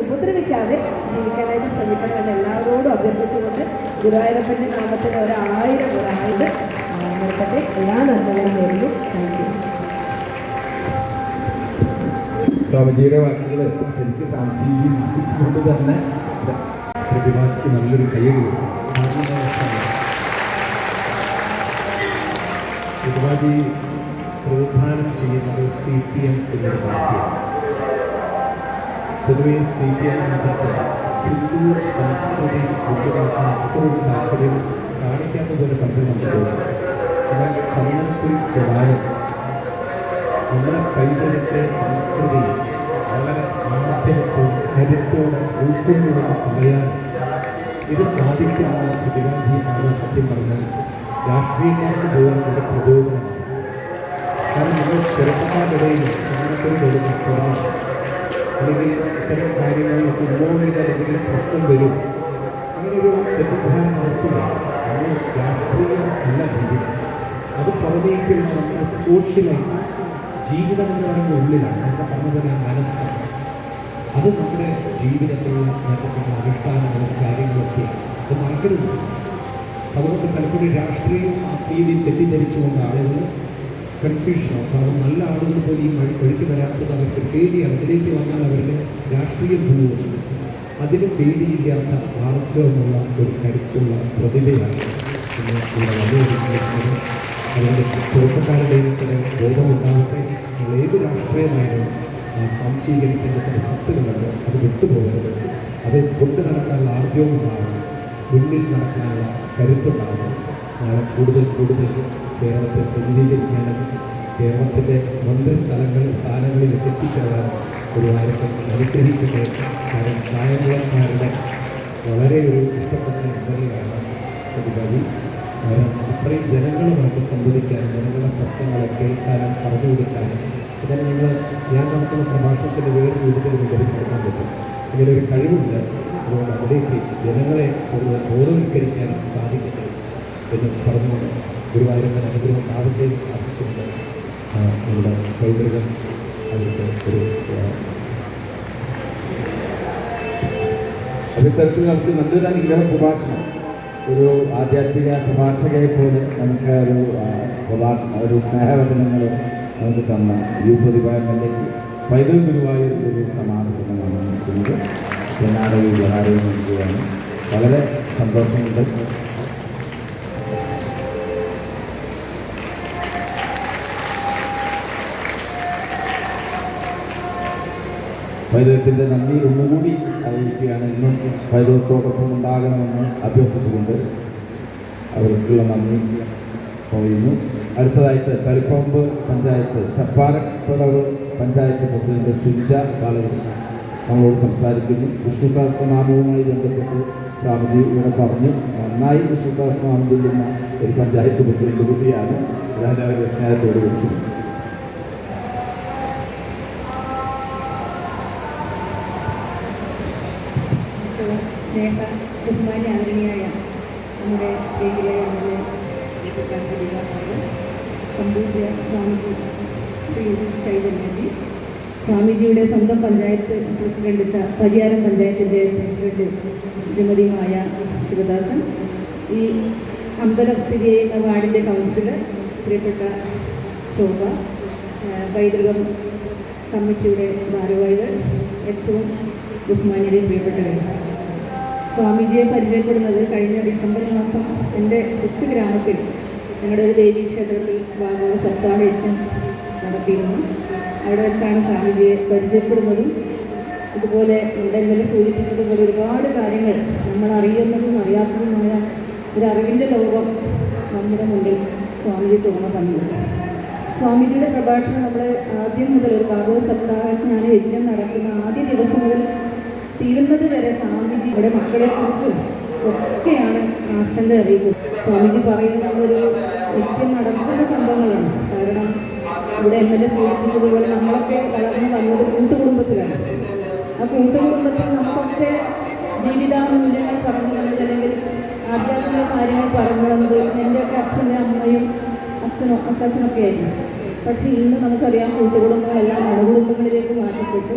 ഉപദ്രവിക്കാതെ ജീവിക്കാനായിട്ട് ശ്രമിക്കണമെന്ന് എല്ലാവരോടും അഭ്യർത്ഥിച്ചുകൊണ്ട് ഗുരുവായൂരപ്പൻ്റെ നാമത്തിൽ 1000 നിർത്തട്ടെ. എല്ലാ നന്മകളും നേരുന്നു. Thank you. സ്വാമിജിയുടെ വാക്കുകൾ ശരിക്കും സംശയിച്ചുകൊണ്ട് തന്നെ പ്രതിഭയ്ക്ക് നല്ലൊരു കയ്യടി കൊടുക്കും. പ്രതിഭാജി പ്രതിദാനം ചെയ്യുന്നത് CPM എന്നൊരു പാർട്ടിയാണ്. പൊതുവെ CPM എന്നതൊക്കെ ഹിന്ദു സംസ്കൃതി ഉൾപ്പെടുത്താൻ അത്രയൊരു താല്പര്യം കാണിക്കാത്ത പോലെ കണ്ടു നമുക്ക് തോന്നും. എന്നാൽ ചലനത്തിൽ പ്രകാരം നമ്മുടെ പൈതൃകത്തെ സംസ്കൃതി വളരെ ആചരത്തോടെ കരുത്തോടെ ഉൾക്കൊണ്ടുകൊണ്ട് പറയാൻ ഇത് സാധിക്കുമെന്ന് പ്രതിബാധിയാണ്. സത്യം പറഞ്ഞാൽ രാഷ്ട്രീയക്കാർക്ക് പോലും ഒരു പ്രചോദനമാണ്. കാരണം നമ്മൾ ചെറുപ്പക്കാരുടെയും അങ്ങനത്തെ തുടങ്ങും അല്ലെങ്കിൽ ഇത്തരം കാര്യങ്ങൾക്ക് ഉള്ളോണിയുടെ എന്തെങ്കിലും പ്രശ്നം വരും, അങ്ങനെയൊരു തെറ്റിദ്ധാരണ നടത്തുക. നമ്മൾ രാഷ്ട്രീയം അല്ല ജീവിതം, അത് പുറമേക്കുള്ള നമ്മുടെ സോഷ്യലായിട്ട് ജീവിതം എന്ന് പറയുന്ന ഉള്ളിലാണ്. എന്താ പറഞ്ഞത്, മനസ്സാണ്. അത് നമ്മുടെ ജീവിതത്തിലുള്ള നടക്കുന്ന അനുഷ്ഠാനങ്ങളും കാര്യങ്ങളൊക്കെ അത് മറക്കരുത്. അതുകൊണ്ട് പലപ്പോഴും രാഷ്ട്രീയം രീതി തെറ്റിദ്ധരിച്ചുകൊണ്ട് ആളുകൾ കൺഫ്യൂഷനോ, കാരണം നല്ല ആളുകൾ പോലും ഈ വഴിക്ക് വരാത്തത് അവർക്ക് പേടിയാണ്. അതിലേക്ക് വന്നാൽ അവരുടെ രാഷ്ട്രീയം പോകും. അതിന് പേടിയില്ലാത്ത ആർജവമുള്ള ഒരു കരുത്തുള്ള പ്രതിഭയാണ് പിന്നെ ഇവിടെ വന്നുകൊണ്ടിരിക്കുന്നത്. അതുകൊണ്ട് ചെറുപ്പക്കാരുടെയും ബോധമുണ്ടാകട്ടെ. ഏത് രാഷ്ട്രീയമായാലും സംശീകരിക്കേണ്ട ചില സത്തുകളുണ്ട്, അത് വിട്ടുപോകരുത്. അത് കൊണ്ടു നടക്കാനുള്ള ആർജവം ഉണ്ടാവണം, മുന്നിൽ നടക്കാനുള്ള കരുത്തുണ്ടാവണം. നാളെ കൂടുതൽ കേരളത്തെ പ്രതിനിധീകരിക്കാനും കേരളത്തിൻ്റെ സ്ഥാനങ്ങളിൽ എത്തിച്ചേരാൻ ഒരു ആരൊക്കെ അനുഗ്രഹിക്കട്ടെ. കാരണം കായംകുളക്കാരുടെ വളരെ ഒരു ഇഷ്ടപ്പെട്ട ഇടങ്ങളിലാണ് പ്രതിപാദി. കാരണം അത്രയും ജനങ്ങളുമായിട്ട് സംവദിക്കാനും ജനങ്ങളുടെ പ്രശ്നങ്ങളെ കേൾക്കാനും പറഞ്ഞു കൊടുക്കാനും ഇതാണ് ഞാൻ നടത്തുന്ന പ്രഭാഷണത്തിൻ്റെ വേറെ രൂപത്തിൽ വിവരിക്കാൻ പറ്റും. ഇങ്ങനെ ഒരു കഴിവുണ്ട്. അതുകൊണ്ട് അതിലേക്ക് ജനങ്ങളെ കൂടുതൽ ബോധവൽക്കരിക്കാൻ സാധിക്കട്ടെ എന്ന് പറഞ്ഞുകൊണ്ട് ഗുരുവായൂരപ്പൻ അനുഗ്രഹം ആവട്ടെ ആവശ്യമുണ്ട്. നമ്മുടെ പൈതൃകം അതിൻ്റെ ഒരു അത്തരത്തിൽ നമുക്ക് നല്ലൊരു അനുഗ്രഹ പ്രഭാഷണം, ഒരു ആധ്യാത്മിക പ്രഭാഷകയെ പോലെ നമുക്ക് ഒരു സ്നേഹവചനങ്ങൾ നമുക്ക് തന്ന പ്രതിഭാഗങ്ങളിലേക്ക് പൈതൃക ഗുരുവായൂർ ഒരു സമാപനമാണ് നിൽക്കുന്നത്. ജനാടകയും ജനാടകയും നൽകുകയാണ്. വളരെ സന്തോഷമുണ്ട്. പൈതൃകത്തിൻ്റെ നന്ദി ഒന്നുകൂടി അറിയിക്കുകയാണ്. ഇന്നും പൈതൃകത്തോടൊപ്പം ഉണ്ടാകണമെന്ന് അഭ്യർത്ഥിച്ചുകൊണ്ട് അവർക്കുള്ള നന്ദി പറയുന്നു. അടുത്തതായിട്ട് തളിപ്പറമ്പ് പഞ്ചായത്ത് ചപ്പാരപ്പടവ് പഞ്ചായത്ത് പ്രസിഡന്റ് സുജ ബാലകൃഷ്ണൻ നമ്മളോട് സംസാരിക്കുന്നു. വിഷ്ണു സഹസ്രനാമവുമായി ബന്ധപ്പെട്ട് സ്വാമിജി ഇവിടെ പറഞ്ഞു. നന്നായി വിഷ്ണു സഹസ്രനാമം ചൊല്ലുന്ന ഒരു പഞ്ചായത്ത് പ്രസിഡന്റ് കൂടിയാണ്. രാജാവിൻ്റെ സ്നേഹത്തോട് വിളിച്ചു. സ്നേഹ ബഹുമാന്യ ആദരണീയായ നമ്മുടെ പ്രിയരായ സംഭൂജ്യ സ്വാമിജി ശ്രീ ചൈതന്യജി, സ്വാമിജിയുടെ സ്വന്തം പഞ്ചായത്ത് പ്രസിഡന്റ്, പരിയാരം പഞ്ചായത്തിൻ്റെ പ്രസിഡന്റ് ശ്രീമതി മായ ശിവദാസൻ, ഈ അമ്പലം സ്ഥിതി ചെയ്യുന്ന വാർഡിൻ്റെ കൗൺസിലർ പ്രിയപ്പെട്ട ശോഭ, പൈതൃകം കമ്മിറ്റിയുടെ ഭാരവാഹികൾ, ഏറ്റവും ബഹുമാന്യരെ പ്രിയപ്പെട്ടവർ. സ്വാമിജിയെ പരിചയപ്പെടുന്നത് കഴിഞ്ഞ ഡിസംബർ മാസം എൻ്റെ കൊച്ചു ഗ്രാമത്തിൽ ഞങ്ങളുടെ ഒരു ദേവീക്ഷേത്രത്തിൽ ഭാഗവത സപ്താഹ യജ്ഞം നടത്തിയിരുന്നു. അവിടെ വെച്ചാണ് സ്വാമിജിയെ പരിചയപ്പെടുന്നതും ഇതുപോലെ ഇവിടെ ഇന്നലെ സൂചിപ്പിച്ചതുപോലെ ഒരുപാട് കാര്യങ്ങൾ നമ്മൾ അറിയുന്നതും അറിയാത്തതുമായ ഒരു അറിവിൻ്റെ ലോകം നമ്മുടെ മുന്നിൽ സ്വാമിജി തുറന്നു തന്നു. സ്വാമിജിയുടെ പ്രഭാഷണം നമ്മൾ ആദ്യം മുതൽ ഒരു ഭാഗവത സപ്താഹം ഞാൻ യജ്ഞം നടക്കുന്ന ആദ്യ ദിവസം മുതൽ തീരുന്നത് വരെ സ്വാമിജി ഇവിടെ മക്കളെക്കുറിച്ചും ഒക്കെയാണ് ആശങ്ക അറിയിക്കുന്നത്. സ്വാമിജി പറയുന്നത് ഒരു നിത്യം നടക്കുന്ന സംഭവങ്ങളാണ്. കാരണം ഇവിടെ എന്നെ സൂചിപ്പിച്ചതുപോലെ നമ്മളൊക്കെ വളർന്നു വന്നത് കൂട്ടുകുടുംബത്തിലാണ്. ആ കൂട്ടുകുടുംബത്തിൽ നമുക്കൊക്കെ ജീവിതാമൂല്യങ്ങൾ പറഞ്ഞു തന്നത് അല്ലെങ്കിൽ ആധ്യാത്മിക കാര്യങ്ങൾ പറഞ്ഞു തന്നത് എൻ്റെയൊക്കെ അച്ഛൻ്റെ അമ്മയും അച്ഛനൊക്കെ ആയിരുന്നു. പക്ഷേ ഇന്ന് നമുക്കറിയാം കൂട്ടുകുടുംബങ്ങളെല്ലാം അണുകുടുംബങ്ങളിലേക്ക് മാറ്റപ്പെട്ടു.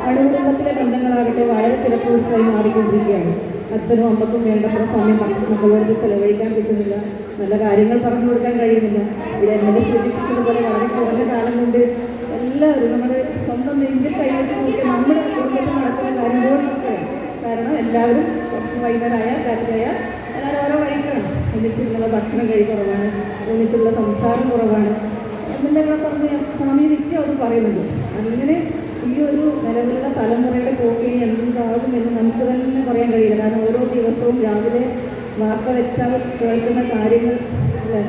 അണുകുടുംബത്തിലെ ബന്ധങ്ങളാകട്ടെ വളരെ തിരക്കുത്സവമായി മാറിക്കൊണ്ടിരിക്കുകയാണ്. അച്ഛനും അമ്മക്കും വേണ്ടത്ര സമയം മക്കളോട് ചെലവഴിക്കാൻ കിട്ടുന്നില്ല, നല്ല കാര്യങ്ങൾ പറഞ്ഞു കൊടുക്കാൻ കഴിയുന്നില്ല. ഇവിടെ എന്നെ സൂചിപ്പിച്ചതുപോലെ വളരെ കുറഞ്ഞ കാലം കൊണ്ട് എല്ലാവരും നമ്മുടെ സ്വന്തം നെഞ്ചിൽ കൈവച്ച് നോക്കിയാൽ നമ്മുടെ കുടുംബത്തിൽ നടക്കുന്ന കാര്യം പോലും നമുക്കറിയാം. കാരണം എല്ലാവരും കുറച്ച് വൈകുന്നേരമായ രാത്രിയായ എല്ലാവരും ഓരോ വഴിക്കാണ്. ഒന്നിച്ചുള്ള ഭക്ഷണം കുറവാണ്, ഒന്നിച്ചുള്ള സംസാരം കുറവാണ് എന്നെല്ലാം പറഞ്ഞ് സ്വാമി നിത്യം അത് പറയുന്നുണ്ട്. അങ്ങനെ ഈ ഒരു നിലവിലുള്ള തലമുറയുടെ പോക്കി എന്താകുമെന്ന് നമുക്ക് തന്നെ പറയാൻ കഴിയില്ല. കാരണം ഓരോ ദിവസവും രാവിലെ വാർത്ത വെച്ചാൽ കേൾക്കുന്ന കാര്യങ്ങൾ അല്ലേ.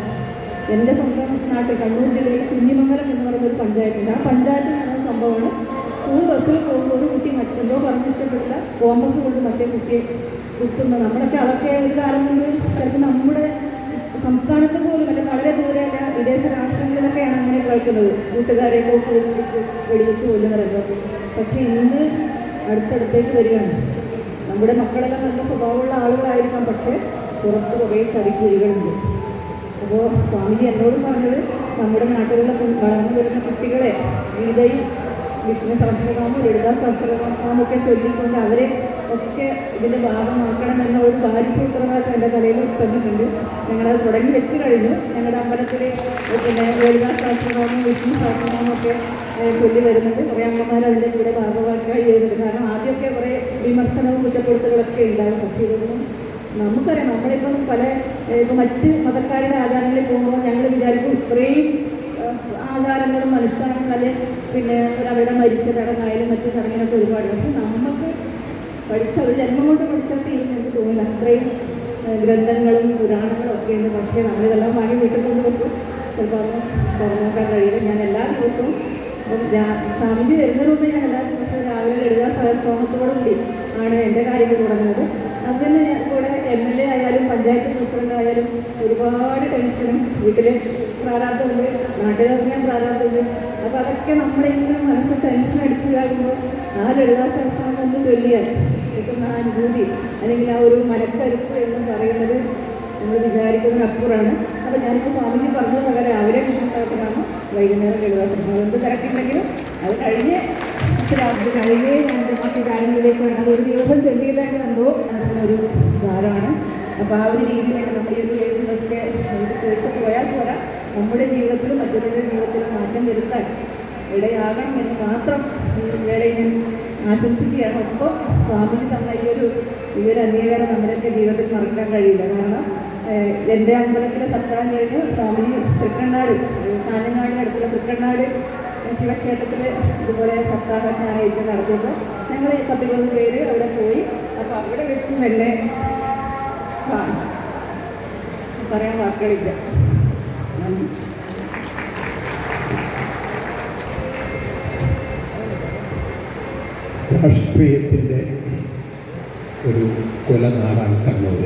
എൻ്റെ സ്വന്തം നാട്ടിൽ കണ്ണൂർ ജില്ലയിൽ കുഞ്ഞിമംഗലം എന്ന് പറയുന്നൊരു പഞ്ചായത്തുണ്ട്. ആ പഞ്ചായത്തിൽ നടന്ന സംഭവമാണ്. സ്കൂൾ ബസ്സിൽ പോകുമ്പോൾ ഒരു കുട്ടി മറ്റെന്തോ പറഞ്ഞിഷ്ടപ്പെട്ടില്ല, കോമ്പസ് കൊണ്ട് മറ്റേ കുട്ടിയെ കുത്തുന്നത്. നമ്മുടെയൊക്കെ അതൊക്കെ ഒരു കാലം കൊണ്ട് ചിലപ്പോൾ നമ്മുടെ സംസ്ഥാനത്ത് പോലും അല്ല, വളരെ ദൂരെയല്ല, വിദേശ രാഷ്ട്രങ്ങളിലൊക്കെയാണ് അങ്ങനെ കേൾക്കുന്നത്. കൂട്ടുകാരെ വെടിവെച്ച് കൊല്ലുന്നവരൊക്കെ. പക്ഷേ ഇന്ന് അടുത്തടുത്തേക്ക് വരികയാണ്. നമ്മുടെ മക്കളെല്ലാം നല്ല സ്വഭാവമുള്ള ആളുകളായിരിക്കാം, പക്ഷേ പുറത്ത് കുറേ ചതിക്കുഴികളുണ്ട്. അപ്പോൾ സ്വാമിജി എന്നോട് പറഞ്ഞത് നമ്മുടെ നാട്ടുകളിലൊക്കെ വളർന്നു വരുന്ന കുട്ടികളെ ഗീതയും വിഷ്ണു സഹസ്രനാമം ലളിതാ സഹസ്രനാമമൊക്കെ ചൊല്ലിക്കൊണ്ട് അവരെ ഒക്കെ ഇതിൻ്റെ ഭാഗമാക്കണമെന്ന ഒരു ഭാരിച്ചൂത്രമായിട്ട് എൻ്റെ തലയിൽ തന്നിട്ടുണ്ട്. ഞങ്ങളത് തുടങ്ങി വെച്ച് കഴിഞ്ഞു. ഞങ്ങളുടെ അമ്പലത്തിൽ പിന്നെ ലളിതാ സഹസ്രനാമം വിഷ്ണു സഹസ്രനാമമൊക്കെ ചൊല്ലി വരുന്നുണ്ട്. കുറേ അമ്മമാർ അതിൻ്റെ കൂടെ ഭാഗമാക്കുകയും ചെയ്തിട്ടുണ്ട്. കാരണം ആദ്യമൊക്കെ കുറേ വിമർശനവും കുറ്റപ്പെടുത്തലുകളൊക്കെ ഉണ്ടാകും. പക്ഷേ ഇതൊന്നും നമുക്കറിയാം. നമ്മളിപ്പം ഇപ്പം മറ്റ് മതക്കാരുടെ ആചാരങ്ങളിൽ പോകുമ്പോൾ ഞങ്ങൾ വിചാരിക്കും ഇത്രയും ആചാരങ്ങളും അനുഷ്ഠാനങ്ങളും അല്ലെങ്കിൽ പിന്നെ അവരുടെ മരിച്ച ചടങ്ങായാലും മറ്റു ചടങ്ങിനൊക്കെ ഒരുപാട്. പക്ഷെ നമുക്ക് ഒരു ജന്മം കൊണ്ട് പഠിച്ചാൽ എനിക്ക് തോന്നില്ല അത്രയും ഗ്രന്ഥങ്ങളും പുരാണങ്ങളും ഒക്കെ ഉണ്ട്. പക്ഷേ നമ്മളിതെല്ലാം വാങ്ങി വീട്ടിൽ കൊണ്ട് വെക്കും. ചിലപ്പോൾ അതൊന്നും തുറന്നു നോക്കാൻ കഴിയില്ല. ഞാൻ എല്ലാ ദിവസവും സ്വാമിജി വരുന്നതിന് മുമ്പ് ഞാൻ എല്ലാ ദിവസവും രാവിലെ ലളിതാ സഹസ്രനാമത്തോടുകൂടി ആണ് എൻ്റെ കാര്യങ്ങൾ തുടങ്ങുന്നത്. അതിന് കൂടെ MLA ആയാലും പഞ്ചായത്ത് പ്രസിഡന്റ് ആയാലും ഒരുപാട് ടെൻഷനും വീട്ടിൽ പ്രാരാബ്ദമുണ്ട്, നാട്ടുകാർക്ക് പ്രാരാബ്ദമുണ്ട്. അപ്പോൾ അതൊക്കെ നമ്മളിങ്ങനെ മനസ്സിൽ ടെൻഷൻ അടിച്ചതാകുമ്പോൾ ആ ലളിതാ സഹസ്രനാമം ഒന്ന് ചൊല്ലിയാൽ കിട്ടുന്ന ആ അനുഭൂതി അല്ലെങ്കിൽ ആ ഒരു മനക്കരുത്ത് എന്ന് പറയുന്നത് നമ്മൾ വിചാരിക്കുന്നതിനപ്പുറമാണ്. അപ്പോൾ ഞാനിപ്പോൾ സ്വാമിജി പറഞ്ഞ പ്രകാരം രാവിലെ വിഷ്ണു സഹസ്രനാമം, വൈകുന്നേരം ലളിതാ സഹസ്രനാമം. എന്ത് തിരക്കുണ്ടെങ്കിലും അത് കഴിഞ്ഞേ ഞാൻ മറ്റു കാര്യങ്ങളിലേക്ക് വേണം. അതൊരു ദിവസം ചെല്ലിയില്ലെങ്കിൽ എന്തോ മനസ്സിനൊരു ഭാരമാണ്. അപ്പോൾ ആ ഒരു രീതിയിലേക്ക് നമ്മൾ ഈ ഒരു ദിവസമൊക്കെ കേട്ട് പോയാൽ പോരാ, നമ്മുടെ ജീവിതത്തിലും മറ്റുള്ളവരുടെ ജീവിതത്തിലും മാറ്റം വരുത്താൻ ഇടയാകണം എന്ന് മാത്രം വേളയിൽ ഞാൻ ആശംസിക്കുകയാണ്. ഒപ്പം സ്വാമിജി തന്ന ഈ ഒരു അംഗീകാരം നമ്മുടെയൊക്കെ ജീവിതത്തിൽ മറക്കാൻ കഴിയില്ല. കാരണം എൻ്റെ അമ്പലത്തിലെ സപ്താഹം കഴിഞ്ഞ് സ്വാമിജി തൃക്കണ്ണാട്, കാഞ്ഞങ്ങാടിനടുത്തുള്ള തൃക്കണ്ണാട് ശിവക്ഷേത്രത്തിൽ ഇതുപോലെ സപ്താഹം ഞായറാഴ്ച നടത്തിയപ്പോൾ ഞങ്ങൾ 10-20 പേര് അവിടെ പോയി. അപ്പോൾ അവിടെ വെച്ച് എന്നെ പറയാൻ വാക്കുകളില്ല. രാഷ്ട്രീയത്തിൻ്റെ ഒരു കൊലനാടാണ് കണ്ണൂർ.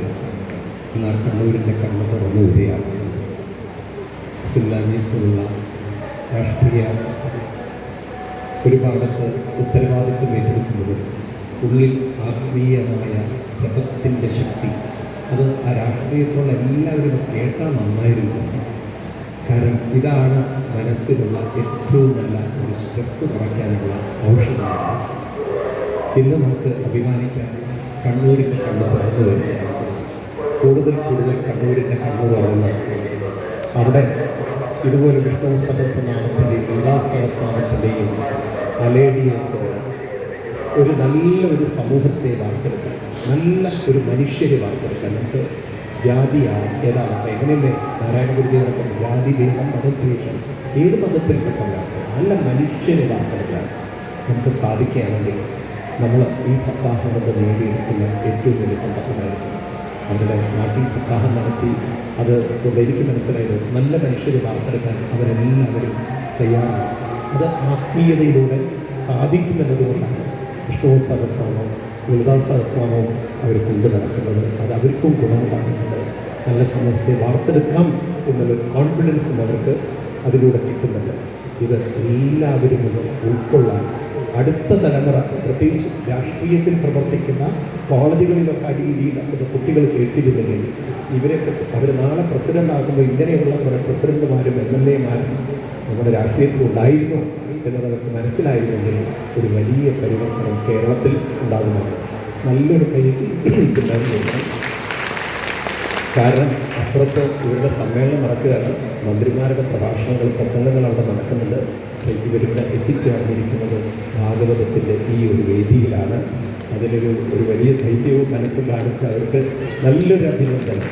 എന്നാൽ കണ്ണൂരിൻ്റെ കണ്ണ് തുറന്നു വരികയാണ്. സിംലാനിയത്തിലുള്ള രാഷ്ട്രീയ ഒരു ഭാഗത്ത് ഉത്തരവാദിത്വം ഏറ്റെടുക്കുന്നത് ഉള്ളിൽ ആത്മീയമായ ജപത്തിൻ്റെ ശക്തി, അത് ആ രാഷ്ട്രീയത്തോടെ എല്ലാവരും കേട്ടാൽ നന്നായിരുന്നു. കാരണം ഇതാണ് മനസ്സിലുള്ള ഏറ്റവും നല്ല ഒരു സ്ട്രെസ് കുറയ്ക്കാനുള്ള ഔഷധമാണ്. ഇന്ന് നമുക്ക് അഭിമാനിക്കാൻ കണ്ണൂരിൻ്റെ കണ്ണ് തുറന്നു വരികയാണ്. കൂടുതൽ കണ്ണൂരിൻ്റെ കണ്ണ് തുറന്ന് അവിടെ ഇതുപോലെ വിഷ്ണു സഹസ്രനാമത്തിൻ്റെയും ലളിതാ സഹസ്രനാമത്തിൻ്റെയും അലേടിയൊക്കെ ഒരു നല്ലൊരു സമൂഹത്തെ വാർത്തെടുക്കാൻ, നല്ല ഒരു മനുഷ്യരെ വാർത്തെടുക്കാൻ. നമുക്ക് ജാതിയാണ് ഏതാണൊക്കെ എങ്ങനെയല്ലേ നാരായണ ഗുരുദേവനൊക്കെ ജാതി ഭേദം മതദ്വേഷം ഏത് മതത്തിൽപ്പെട്ടവരാണ് നല്ല മനുഷ്യരെ വാർത്തെടുക്കാൻ നമുക്ക് സാധിക്കുകയാണെങ്കിൽ നമ്മൾ ഈ സപ്താഹം കൊണ്ട് നേടിയെടുക്കുന്ന ഏറ്റവും വലിയ സമ്പത്തുമായിരിക്കും. അവരുടെ നാട്ടിൽ സപ്താഹം നടത്തി അത് കൊണ്ട് എനിക്ക് മനസ്സിലായത് നല്ല മനുഷ്യരെ വാർത്തെടുക്കാൻ അവരെല്ലാവരും തയ്യാറാണ്. അത് ആത്മീയതയിലൂടെ സാധിക്കുമെന്നതുകൊണ്ടാണ് വിഷ്ണു സഹസ്രനാമവും ലളിതാ സഹസ്രനാമവും അവർ കൊണ്ടു നടക്കുന്നത്. അത് അവർക്കും ഗുണമുണ്ടാകുന്നുണ്ട്. നല്ല സമൂഹത്തെ വാർത്തെടുക്കാം എന്നുള്ളൊരു കോൺഫിഡൻസും അവർക്ക് അതിലൂടെ കിട്ടുന്നുണ്ട്. ഇത് എല്ലാവരും ഒന്ന് ഉൾക്കൊള്ളാൻ അടുത്ത തലമുറ, പ്രത്യേകിച്ച് രാഷ്ട്രീയത്തിൽ പ്രവർത്തിക്കുന്ന കോളേജുകളിലൊക്കെ അടിയിൽ നടക്കുന്ന കുട്ടികൾ കേട്ടിരുന്നെങ്കിൽ ഇവരൊക്കെ അവർ നാളെ പ്രസിഡന്റ് ആകുമ്പോൾ ഇങ്ങനെയുള്ള കുറേ പ്രസിഡന്റുമാരും MLA മാരും നമ്മുടെ രാഷ്ട്രീയത്തിൽ ഉണ്ടായിരുന്നു എന്നവർക്ക് മനസ്സിലായിരുന്നെങ്കിൽ ഒരു വലിയ പരിവർത്തനം കേരളത്തിൽ ഉണ്ടാകുന്നുണ്ട്. നല്ലൊരു കൈ കാരണം അപ്പുറത്ത് ഇവരുടെ സമ്മേളനം നടക്കുകയാണ്, മന്ത്രിമാരുടെ പ്രഭാഷണങ്ങൾ പ്രസംഗങ്ങൾ അവിടെ നടക്കുന്നുണ്ട്. ഇവരിവിടെ എത്തിച്ചേർന്നിരിക്കുന്നത് ഭാഗവതത്തിൻ്റെ ഈ ഒരു വേദിയിലാണ്. അതിലൊരു വലിയ ധൈര്യവും മനസ്സും കാണിച്ച് അവർക്ക് നല്ലൊരു അഭിനന്ദനം.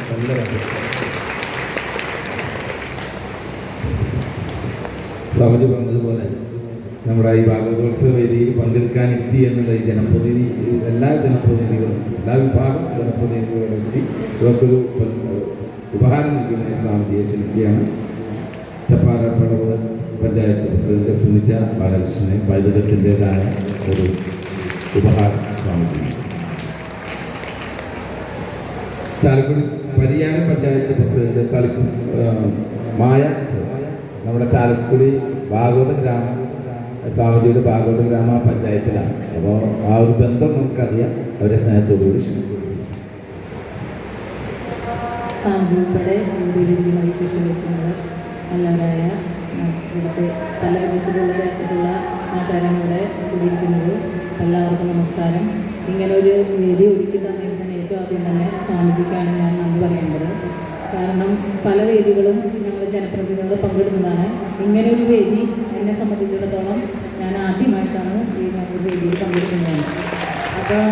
സ്വാമിജി പറഞ്ഞതുപോലെ നമ്മുടെ ഈ ഭാഗവതോത്സവ വേദിയിൽ പങ്കെടുക്കാൻ എത്തി എന്നുള്ള ഈ എല്ലാ ജനപ്രതിനിധികളും എല്ലാ വിഭാഗം ജനപ്രതിനിധികളും കൂടി ഇവർക്കൊരു ഉപഹാരം നൽകുന്ന സ്വാമിജിയെ ക്ഷണിക്കുകയാണ്. ചപ്പാറപ്പടവ് പഞ്ചായത്ത് പ്രസിഡന്റ് സുനിച്ച ബാലകൃഷ്ണനെ പൈതൃകത്തിൻ്റെതായ ഒരു ഉപഹാരം സ്വാമിജി. ചാലക്കുടി പരിയാരം പഞ്ചായത്ത് പ്രസിഡന്റ് മായ നമ്മുടെ ചാലക്കുടി ഭാഗവത സ്വാമിജിയുടെ ഭാഗവത ഗ്രാമപഞ്ചായത്തിലാണ്. അപ്പോൾ ആ ഒരു ബന്ധം നമുക്കറിയാം. അവരെ സ്നേഹത്തോടുകൂടി ക്ഷണിക്കും. സാമ്പൂപ്പടെ വേദിയിലേക്ക് വഹിച്ചിട്ട് നല്ലവരായ ഇവിടുത്തെ പല വിധത്തിലുള്ള ദേശത്തുള്ള നാട്ടുകാരാണ് ഇവിടെ കൂടിയിരിക്കുന്നത്. എല്ലാവർക്കും നമസ്കാരം. ഇങ്ങനൊരു വേദി ഒരുക്കി തന്നിരുന്നതിന് ഏറ്റവും ആദ്യം തന്നെ സ്വാമിജിക്കാണ് ഞാൻ നന്ദി പറയേണ്ടത്. കാരണം പല വേദികളും ഞങ്ങൾ ജനപ്രതിനിധികൾ പങ്കെടുക്കുന്നതാണ്. ഇങ്ങനെയൊരു വേദി എന്നെ സംബന്ധിച്ചിടത്തോളം ഞാൻ ആദ്യമായിട്ടാണ് ഈ വേദിയിൽ പങ്കെടുക്കുന്നത്. അപ്പോൾ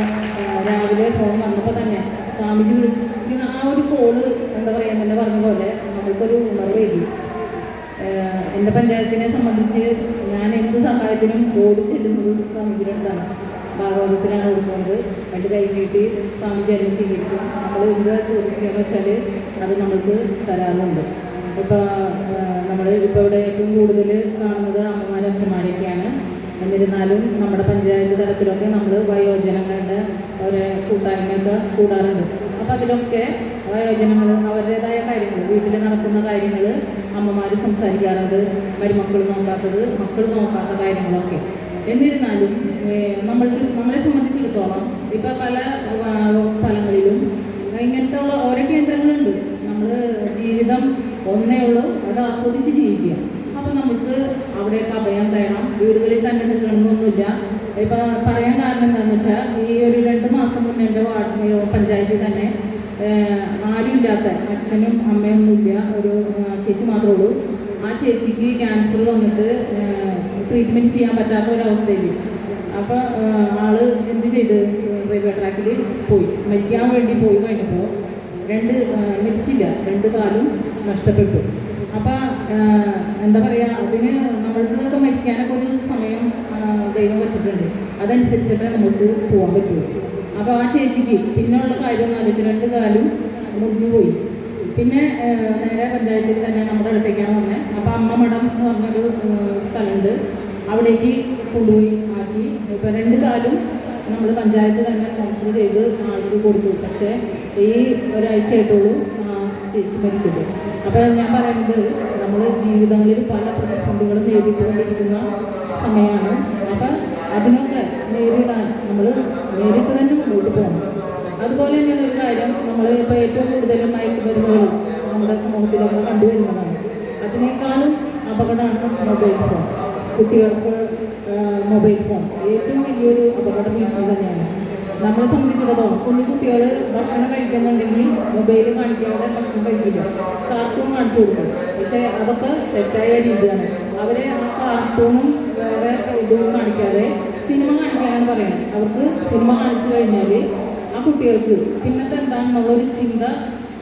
രാവിലെ ഫോൺ വന്നപ്പോൾ തന്നെ സ്വാമിജി വിളിക്കുന്ന ആ ഒരു കോള് എന്താ പറയുക, എന്നല്ല പറഞ്ഞ പോലെ നമ്മൾക്കൊരു ഉണർവേദി. എൻ്റെ പഞ്ചായത്തിനെ സംബന്ധിച്ച് ഞാൻ എന്ത് സഹായത്തിനും ഓടി ചെല്ലുന്നത് സ്വാമിജിയുടെ അടുത്താണ്. ഭാഗവതത്തിലാണ് കൊടുക്കുന്നത്. രണ്ട് കൈ നീട്ടി സ്വാമിജി അതിനെ സ്വീകരിക്കും. നമ്മൾ എന്ത് ചോദിക്കുകയെന്ന് വെച്ചാൽ അത് നമ്മൾക്ക് തരാറുണ്ട്. ഇപ്പോൾ ഇവിടെ ഏറ്റവും കൂടുതൽ കാണുന്നത് അമ്മമാരും അച്ഛന്മാരെയൊക്കെയാണ്. എന്നിരുന്നാലും നമ്മുടെ പഞ്ചായത്ത് തലത്തിലൊക്കെ നമ്മൾ വയോജനങ്ങളുടെ ഒരു കൂട്ടായ്മയൊക്കെ കൂടാറുണ്ട്. അപ്പോൾ അതിലൊക്കെ വയോജനങ്ങൾ അവരുടേതായ കാര്യങ്ങൾ, വീട്ടിൽ നടക്കുന്ന കാര്യങ്ങൾ അമ്മമാർ സംസാരിക്കാറുണ്ട്. മരുമക്കൾ നോക്കാത്തത്, മക്കൾ നോക്കാത്ത കാര്യങ്ങളൊക്കെ. എന്നിരുന്നാലും നമ്മളെ സംബന്ധിച്ചിടത്തോളം ഇപ്പോൾ പല സ്ഥലങ്ങളിലും ഇങ്ങനത്തെ ഉള്ള ഓരോ കേന്ദ്രങ്ങളുണ്ട്. നമ്മൾ ജീവിതം ഒന്നേ ഉള്ളൂ, അത് ആസ്വദിച്ച് ജീവിക്കുക. അപ്പോൾ നമുക്ക് അവിടെയൊക്കെ അഭയം തേടണം. വീടുകളിൽ തന്നെ നിൽക്കണമെന്നൊന്നുമില്ല. ഇപ്പം പറയാൻ കാരണം എന്താണെന്ന് വെച്ചാൽ, ഈ ഒരു 2 മാസം മുന്നേ എൻ്റെ പഞ്ചായത്തിൽ തന്നെ ആരുമില്ലാത്ത, അച്ഛനും അമ്മയൊന്നുമില്ല, ഒരു ചേച്ചി മാത്രമേ ഉള്ളൂ. ആ ചേച്ചിക്ക് ക്യാൻസർ വന്നിട്ട് ട്രീറ്റ്മെൻറ്റ് ചെയ്യാൻ പറ്റാത്ത ഒരവസ്ഥയിൽ. അപ്പോൾ ആള് എന്ത് ചെയ്ത് റെയിൽവേ ട്രാക്കിൽ പോയി മരിക്കാൻ വേണ്ടി പോയി കഴിഞ്ഞപ്പോൾ മരിച്ചില്ല, 2 കാലും നഷ്ടപ്പെട്ടു. അപ്പം എന്താ പറയുക, അതിന് നമ്മൾക്കൊക്കെ മരിക്കാനൊക്കെ ഒരു സമയം ദൈവം വെച്ചിട്ടുണ്ട്. അതനുസരിച്ചിട്ടേ നമുക്ക് പോകാൻ പറ്റുള്ളൂ. അപ്പോൾ ആ ചേച്ചിക്ക് പിന്നെയുള്ള കാര്യം എന്ന് ആലോചിച്ച് 2 കാലും മുറിഞ്ഞു പോയി. പിന്നെ നേരെ പഞ്ചായത്തിൽ തന്നെ നമ്മുടെ അടുത്തേക്കാണ് വന്നത്. അപ്പോൾ അമ്മ മഠം എന്ന് പറഞ്ഞൊരു സ്ഥലമുണ്ട്, അവിടേക്ക് കൊണ്ടുപോയി ആക്കി. ഇപ്പോൾ 2 കാലും നമ്മൾ പഞ്ചായത്ത് തന്നെ സ്പോൺസർ ചെയ്ത് ആൾക്ക് കൊടുത്തു. പക്ഷേ ഈ ഒരാഴ്ചയായിട്ടുള്ളൂ ചേച്ചി മരിച്ചത്. അപ്പോൾ ഞാൻ പറയുന്നത്, നമ്മൾ ജീവിതങ്ങളിൽ പല പ്രതിസന്ധികളും നേരിട്ടുകൊണ്ടിരിക്കുന്ന സമയമാണ്. അപ്പം അതിനൊക്കെ നേരിടാൻ നമ്മൾ നേരിട്ട് തന്നെ മുന്നോട്ട് പോകണം. അതുപോലെ തന്നെയുള്ള ഒരു കാര്യം, നമ്മൾ ഇപ്പോൾ ഏറ്റവും കൂടുതലും മയക്കുമരുന്നുകൾ നമ്മുടെ സമൂഹത്തിലൊക്കെ കണ്ടുവരുന്നതാണ്. അതിനേക്കാളും അപകടമാണ് മൊബൈൽ ഫോൺ. കുട്ടികൾക്ക് മൊബൈൽ ഫോൺ ഏറ്റവും വലിയൊരു അപകട ഭീഷണി തന്നെയാണ്. നമ്മളെ സംബന്ധിച്ചിടത്തോളം കുഞ്ഞുകുട്ടികൾ ഭക്ഷണം കഴിക്കുന്നുണ്ടെങ്കിൽ മൊബൈൽ കാണിക്കാതെ ഭക്ഷണം കഴിക്കില്ല, കാർട്ടൂൺ കാണിച്ചു കൊടുക്കും. പക്ഷേ അതൊക്കെ തെറ്റായ രീതിയാണ്. അവരെ ആ കാർട്ടൂണും വേറെ ഇതും കാണിക്കാതെ സിനിമ കാണിക്കാനാണ് പറയുന്നത്. അവർക്ക് സിനിമ കാണിച്ചു കഴിഞ്ഞാൽ ആ കുട്ടികൾക്ക് പിന്നത്തെ എന്താണെന്നുള്ളൊരു ചിന്ത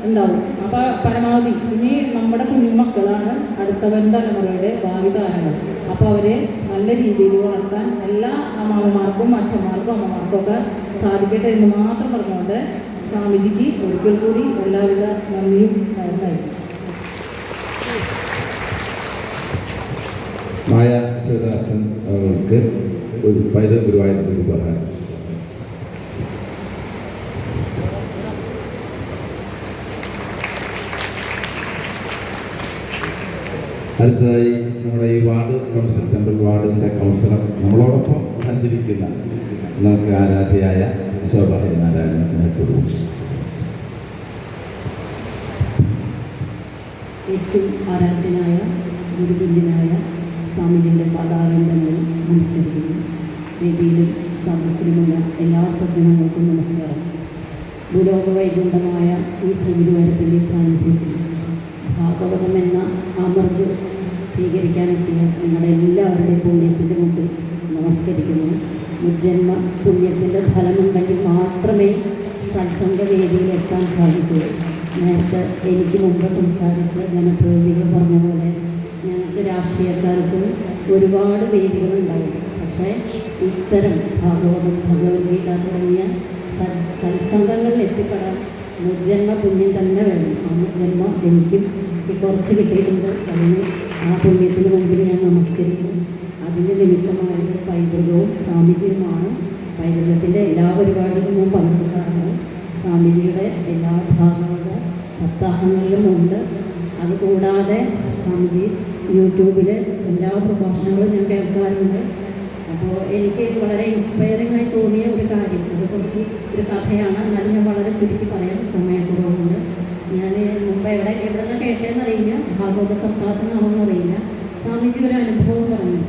ഉണ്ടാവും. അപ്പോൾ പരമാവധി ഇനി നമ്മുടെ കുഞ്ഞുമക്കളാണ് അടുത്ത തലമുറയുടെ ഭാവി താരങ്ങൾ. അപ്പോൾ അവരെ നല്ല രീതിയിൽ വളർത്താൻ എല്ലാ അമ്മമാർക്കും അച്ഛന്മാർക്കും അമ്മമാർക്കും ഒക്കെ സാധിക്കട്ടെ എന്ന് മാത്രം പറഞ്ഞുകൊണ്ട് സ്വാമിജിക്ക് ഒരിക്കൽ കൂടി എല്ലാവിധ നന്ദിയും നൽകുന്നു. മായ ശിവദാസൻ അവർക്ക് ഒരു പൈതൃക ഗുരുവായൂർ ഉപഹാരം. അടുത്തതായി നമ്മുടെ ഈ വാർഡ് കൗൺസിൽ, ടെമ്പിൾ വാർഡിൻ്റെ കൗൺസിലർ, നമ്മളോടൊപ്പം സഞ്ചരിക്കുന്ന നമുക്ക് ആരാധ്യയായ ശോഭ ഹരിനാരായണ സ്നേഹത്തോടു. ഏറ്റവും ആരാധ്യനായ ഗുരുതുല്യനായ സ്വാമിജിയുടെ പാതാരങ്ങളിൽ നമസ്കരിക്കുന്നു. വേദിയിലും സദസ്സിലുമുള്ള എല്ലാ സജ്ജനങ്ങൾക്കും നമസ്കാരം. ഭൂലോക വൈകുണ്ഠമായ ഈ ശ്രീഗുരുവായൂരപ്പൻ്റെ സാന്നിധ്യത്തിൽ ഭാഗവതം എന്ന അമൃത് സ്വീകരിക്കാനെത്തിയ നിങ്ങളുടെ എല്ലാവരുടെയും പുണ്യത്തിൻ്റെ മുമ്പിൽ നമസ്കരിക്കുന്നു. മുജ്ജന്മ പുണ്യത്തിൻ്റെ ഫലമുണ്ടെങ്കിൽ മാത്രമേ സത്സംഗവേദിയിൽ എത്താൻ സാധിക്കൂ. നേരത്തെ എനിക്ക് മുമ്പ് സംസാരിച്ച ജനപ്രതിനിധികൾ പറഞ്ഞ പോലെ ഞങ്ങൾക്ക് രാഷ്ട്രീയക്കാർക്ക് ഒരുപാട് വേദികളുണ്ടാവും. പക്ഷേ ഇത്തരം ഭാഗവതം, ഭഗവത്ഗീത തുടങ്ങിയ സത്സംഗങ്ങളിൽ എത്തിപ്പെടാൻ മുജ്ജന്മ പുണ്യം തന്നെ വേണം. ആ മുജ്ജന്മം എനിക്കും കുറച്ച് കിട്ടിയിട്ടുണ്ട്. അതിന് ആ പുണ്യത്തിന് മുമ്പിൽ ഞാൻ നമസ്കരിക്കും. അതിൻ്റെ നിമിത്തമായത് പൈതൃകവും സ്വാമിജിയുമാണ്. പൈതൃകത്തിൻ്റെ എല്ലാ പരിപാടികളും ഞാൻ പങ്കെടുക്കാറുണ്ട്. സ്വാമിജിയുടെ എല്ലാ ഭാഗവത സപ്താഹങ്ങളിലും ഉണ്ട്. അതുകൂടാതെ സ്വാമിജി യൂട്യൂബിൽ എല്ലാ പ്രഭാഷണങ്ങളും ഞാൻ കേൾക്കാറുണ്ട്. അപ്പോൾ എനിക്ക് വളരെ ഇൻസ്പയറിംഗ് ആയി തോന്നിയ ഒരു കാര്യം, അതിനെക്കുറിച്ച് ഒരു കഥയാണ്. എന്നാലും ഞാൻ വളരെ ചുരുക്കി പറയാം, സമയക്കുറവുണ്ട്. ഞാൻ മുമ്പ് എവിടെ നിന്ന് കേട്ടതെന്നറിയില്ല. ഭാഗവത സപ്താഹത്തിനാണെന്നറിയില്ല. സ്വാമിജി ഒരു അനുഭവം പറഞ്ഞു.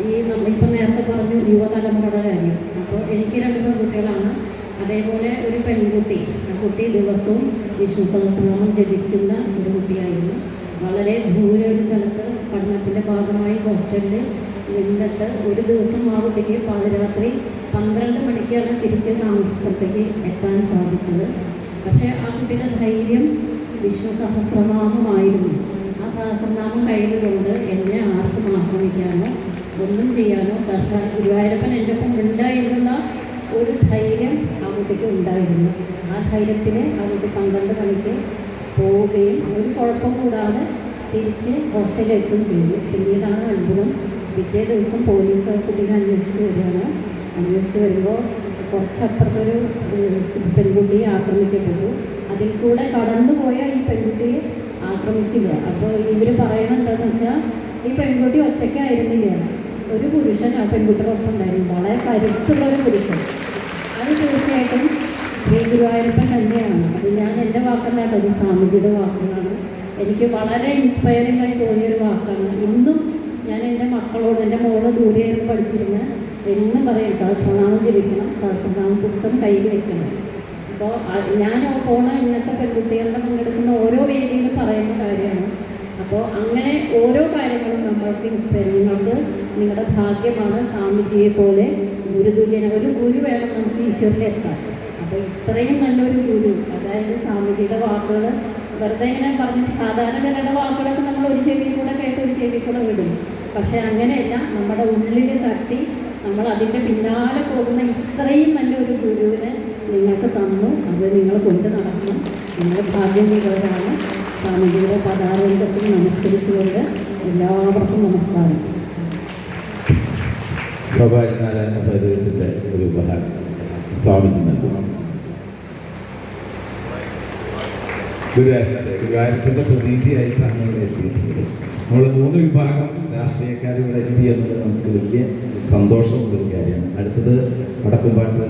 ഈ നമ്മളിപ്പോൾ നേരത്തെ പറഞ്ഞു യുവതലമുറയുടെ കാര്യം. അപ്പോൾ എനിക്ക് 2 പെൺകുട്ടികളാണ്. അതേപോലെ ഒരു പെൺകുട്ടി, ആ കുട്ടി ദിവസവും വിഷ്ണു സഹസ്രനാമം ജപിക്കുന്ന ഒരു കുട്ടിയായിരുന്നു. വളരെ ദൂരെ ഒരു സ്ഥലത്ത് പഠനത്തിൻ്റെ ഭാഗമായി ഹോസ്റ്റലിൽ നിന്നിട്ട് ഒരു ദിവസം ആ കുട്ടിക്ക് പാതിരാത്രി 12 മണിക്കാണ് തിരിച്ച് താമസ സ്ഥലത്തേക്ക് എത്താൻ സാധിച്ചത്. പക്ഷേ ആ കുട്ടിയുടെ ധൈര്യം വിഷ്ണു സഹസ്രനാമമായിരുന്നു. ആ സഹസ്രനാമം കയ്യിലുകൊണ്ട് എന്നെ ആർക്കും ആക്രമിക്കാനോ ഒന്നും ചെയ്യാനോ സാക്ഷാൽ ഗുരുവായൂരപ്പൻ എൻ്റെ ഒപ്പം ഉണ്ടായിരുന്ന ഒരു ധൈര്യം ആ കുട്ടിക്ക് ഉണ്ടായിരുന്നു. ആ ധൈര്യത്തിൽ ആ കുട്ടി 12 മണിക്ക് പോവുകയും ഒരു കുഴപ്പം കൂടാതെ തിരിച്ച് ഹോസ്റ്റലിൽ എത്തുകയും ചെയ്തു. പിന്നീടാണ് അത്ഭുതം. പിറ്റേ ദിവസം പോലീസ് കുട്ടീനെ അന്വേഷിച്ച് വരികയാണ്. അന്വേഷിച്ച് വരുമ്പോൾ കുറച്ചപ്പുറത്തൊരു പെൺകുട്ടിയെ ആക്രമിക്കപ്പെട്ടു. അതിൽ കൂടെ കടന്നുപോയ ഈ പെൺകുട്ടിയെ ആക്രമിച്ചില്ല. അപ്പോൾ ഇവർ പറയണത് എന്താണെന്ന് വെച്ചാൽ ഈ പെൺകുട്ടി ഒറ്റയ്ക്കായിരുന്നില്ല, ഒരു പുരുഷൻ ആ പെൺകുട്ടിയുടെ ഒപ്പം ഉണ്ടായിരുന്നു, വളരെ കരുത്തുള്ളൊരു പുരുഷൻ. അത് തീർച്ചയായിട്ടും ശ്രീ ഗുരുവായൂരപ്പൻ തന്നെയാണ്. അത് ഞാൻ എൻ്റെ വാക്കല്ല, അത് സ്വാമിജിയുടെ വാക്കുകളാണ്. എനിക്ക് വളരെ ഇൻസ്പയറിംഗ് ആയി തോന്നിയൊരു വാക്കാണ്. ഇന്നും ഞാൻ എൻ്റെ മക്കളോട്, എൻ്റെ മോള് ദൂരെയായിരുന്നു പഠിച്ചിരുന്നത്, എന്നും പറയും സഹസ്രനാമം ജപിക്കണം, സഹസ്രനാമം പുസ്തകം കയ്യിൽ വെക്കണം. അപ്പോൾ ഞാൻ പോണ ഇന്നത്തെ പെൺകുട്ടികളുടെ പങ്കെടുക്കുന്ന ഓരോ വേദിയിലും പറയുന്ന കാര്യമാണ്. അപ്പോൾ അങ്ങനെ ഓരോ കാര്യങ്ങളും നമ്മൾക്ക് നിങ്ങൾക്ക് നിങ്ങളുടെ ഭാഗ്യമാണ്. സ്വാമിജിയെ പോലെ ഗുരുതുല്യന ഒരു ഗുരു വേണം നമുക്ക് ഈശ്വരനിലെത്താൻ. അപ്പോൾ ഇത്രയും നല്ലൊരു ഗുരു, അതായത് സ്വാമിജിയുടെ വാക്കുകൾ വെറുതെ ഇങ്ങനെ പറഞ്ഞിട്ട് സാധാരണ ചിലരുടെ വാക്കുകളൊക്കെ നമ്മൾ ഒരു ചെവി കൂടെ കേട്ട് ഒരു ചെവി കൂടെ വിടും. പക്ഷേ അങ്ങനെയല്ല, നമ്മുടെ ഉള്ളിൽ തട്ടി നമ്മൾ അതിൻ്റെ പിന്നാലെ പോകുന്ന ഇത്രയും നല്ലൊരു ഗുരുവിനെ നിങ്ങൾക്ക് തന്നു. അത് നിങ്ങൾ കൊണ്ട് നടക്കണം. നിങ്ങളുടെ ഭാഗ്യം ചെയ്തവരാണ്. സ്വാമിജിയുടെ പദാരംഗത്തിൽ നമസ്കരിച്ചുകൊണ്ട് എല്ലാവർക്കും നമസ്കാരം. സ്വാഭാവികനാരായണ പൈതൃകത്തിൻ്റെ ഒരു ഉപഹാരം സ്വാമിജി നൽകുന്നു. ഗുരുവായൂരപ്പൻ്റെ പ്രതീതിയായിട്ടാണ് ഇവിടെ എത്തിയിട്ടുള്ളത്. നമ്മൾ 3 വിഭാഗം രാഷ്ട്രീയക്കാർ ഇവിടെ എത്തി എന്നത് നമുക്ക് വലിയ സന്തോഷമുള്ളൊരു കാര്യമാണ്. അടുത്തത് വടക്കുംപാട്ട്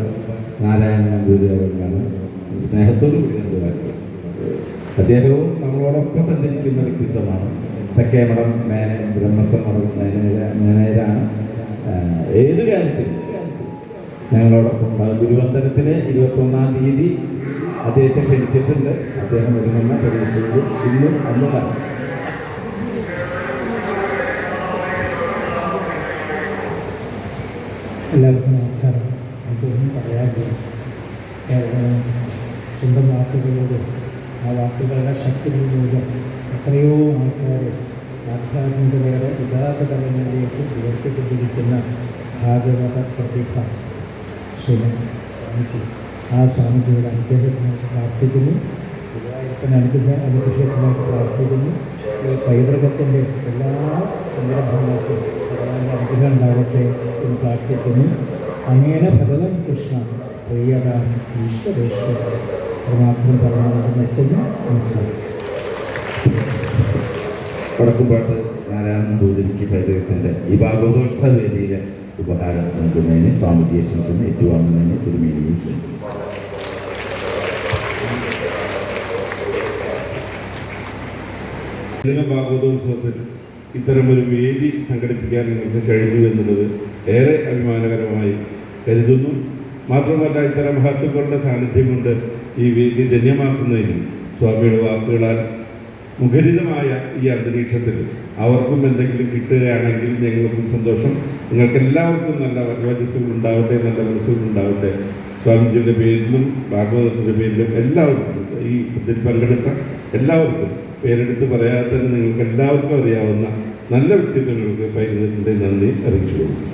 നാരായണ നമ്പൂതിരിയാണ്. സ്നേഹത്തോടു കൂടി നമ്പൂതിരി അദ്ദേഹവും നമ്മളോടൊപ്പം സഞ്ചരിക്കുന്ന വ്യക്തിത്വമാണ്. തെക്കേമഠം ബ്രഹ്മസമഠം മേനേജരാണ്. ഏത് കാര്യത്തിലും ഞങ്ങളോടൊപ്പം ഗുരുവന്ദനത്തിന് 21-ാം തീയതി അദ്ദേഹത്തെ ക്ഷണിച്ചിട്ടുണ്ട്. അദ്ദേഹം ഒരുങ്ങുന്ന പരീക്ഷയിൽ ഇന്നും അന്ന് പറഞ്ഞു. എല്ലാവർക്കും നമസ്കാരം. എനിക്കൊന്നും പറയാനില്ല. സ്വന്തം വാക്കുകളോട്, ആ വാക്കുകളുടെ ശക്തികളിലൂടെ എത്രയോ ആൾക്കാർ ആധ്യാത്മികതയുടെ യഥാർത്ഥ തലങ്ങളിലേക്ക് ഉയർത്തിക്കൊണ്ടിരിക്കുന്ന ഭാഗവത പ്രതിഭ സ്വാമിജി. ആ സ്വാമിജിയുടെ അനുഗ്രഹത്തിനായിട്ട് പ്രാർത്ഥിക്കുന്നു. ഗുരുവായൂരപ്പൻ അനുഗ്രഹത്തിനായിട്ട് പ്രാർത്ഥിക്കുന്നു. ഈ പൈതൃകത്തിൻ്റെ എല്ലാ സംരംഭങ്ങൾക്കും ഭഗവാന്റെ അനുഗ്രഹം ഉണ്ടാവട്ടെ എന്ന് പ്രാർത്ഥിക്കുന്നു. അങ്ങേനെ ഭഗവൻ കൃഷ്ണ പ്രിയതാണ് ഈശ്വരേശ്വര മാത്രം പറഞ്ഞുകൊണ്ട് നിർത്തുന്നു. നമസ്കാരം. വടക്കുംപാട്ട് നാരായണ നമ്പൂതിരിക്ക് പൈതൃകത്തിൻ്റെ ഈ ഭാഗവതോത്സവ വേദിയിലെ ഉപഹാരം നൽകുന്നതിന് സ്വാമിജിയെ ക്ഷണിക്കുന്നു. ഏറ്റുവാങ്ങുന്നതിന് തിരുമേനിയും ക്ഷണിക്കുന്നു. ഭാഗവതോത്സവത്തിൽ ഇത്തരമൊരു വേദി സംഘടിപ്പിക്കാൻ നിങ്ങൾക്ക് കഴിഞ്ഞു എന്നുള്ളത് ഏറെ അഭിമാനകരമായി കരുതുന്നു. മാത്രമല്ല, ഇത്തരം മഹത്വങ്ങളുടെ സാന്നിധ്യം കൊണ്ട് ഈ വേദി ധന്യമാക്കുന്നതിനും സ്വാമിയുടെ വാക്കുകളാൽ മുഖരിതമായ ഈ അന്തരീക്ഷത്തിൽ അവർക്കും എന്തെങ്കിലും കിട്ടുകയാണെങ്കിൽ ഞങ്ങൾക്കും സന്തോഷം. നിങ്ങൾക്കെല്ലാവർക്കും നല്ല വചസ്സുകൾ ഉണ്ടാവട്ടെ, നല്ല മനസ്സുകൾ ഉണ്ടാവട്ടെ. സ്വാമിജിയുടെ പേരിലും ഭാഗവതത്തിൻ്റെ പേരിലും എല്ലാവർക്കും, ഈ ഇതിൽ പങ്കെടുത്ത എല്ലാവർക്കും, പേരെടുത്ത് പറയാതെ തന്നെ നിങ്ങൾക്ക് എല്ലാവർക്കും അറിയാവുന്ന നല്ല വ്യക്തിത്വങ്ങൾക്ക് പൈതൃകത്തിൻ്റെ നന്ദി അറിയിച്ചു കൊടുക്കും.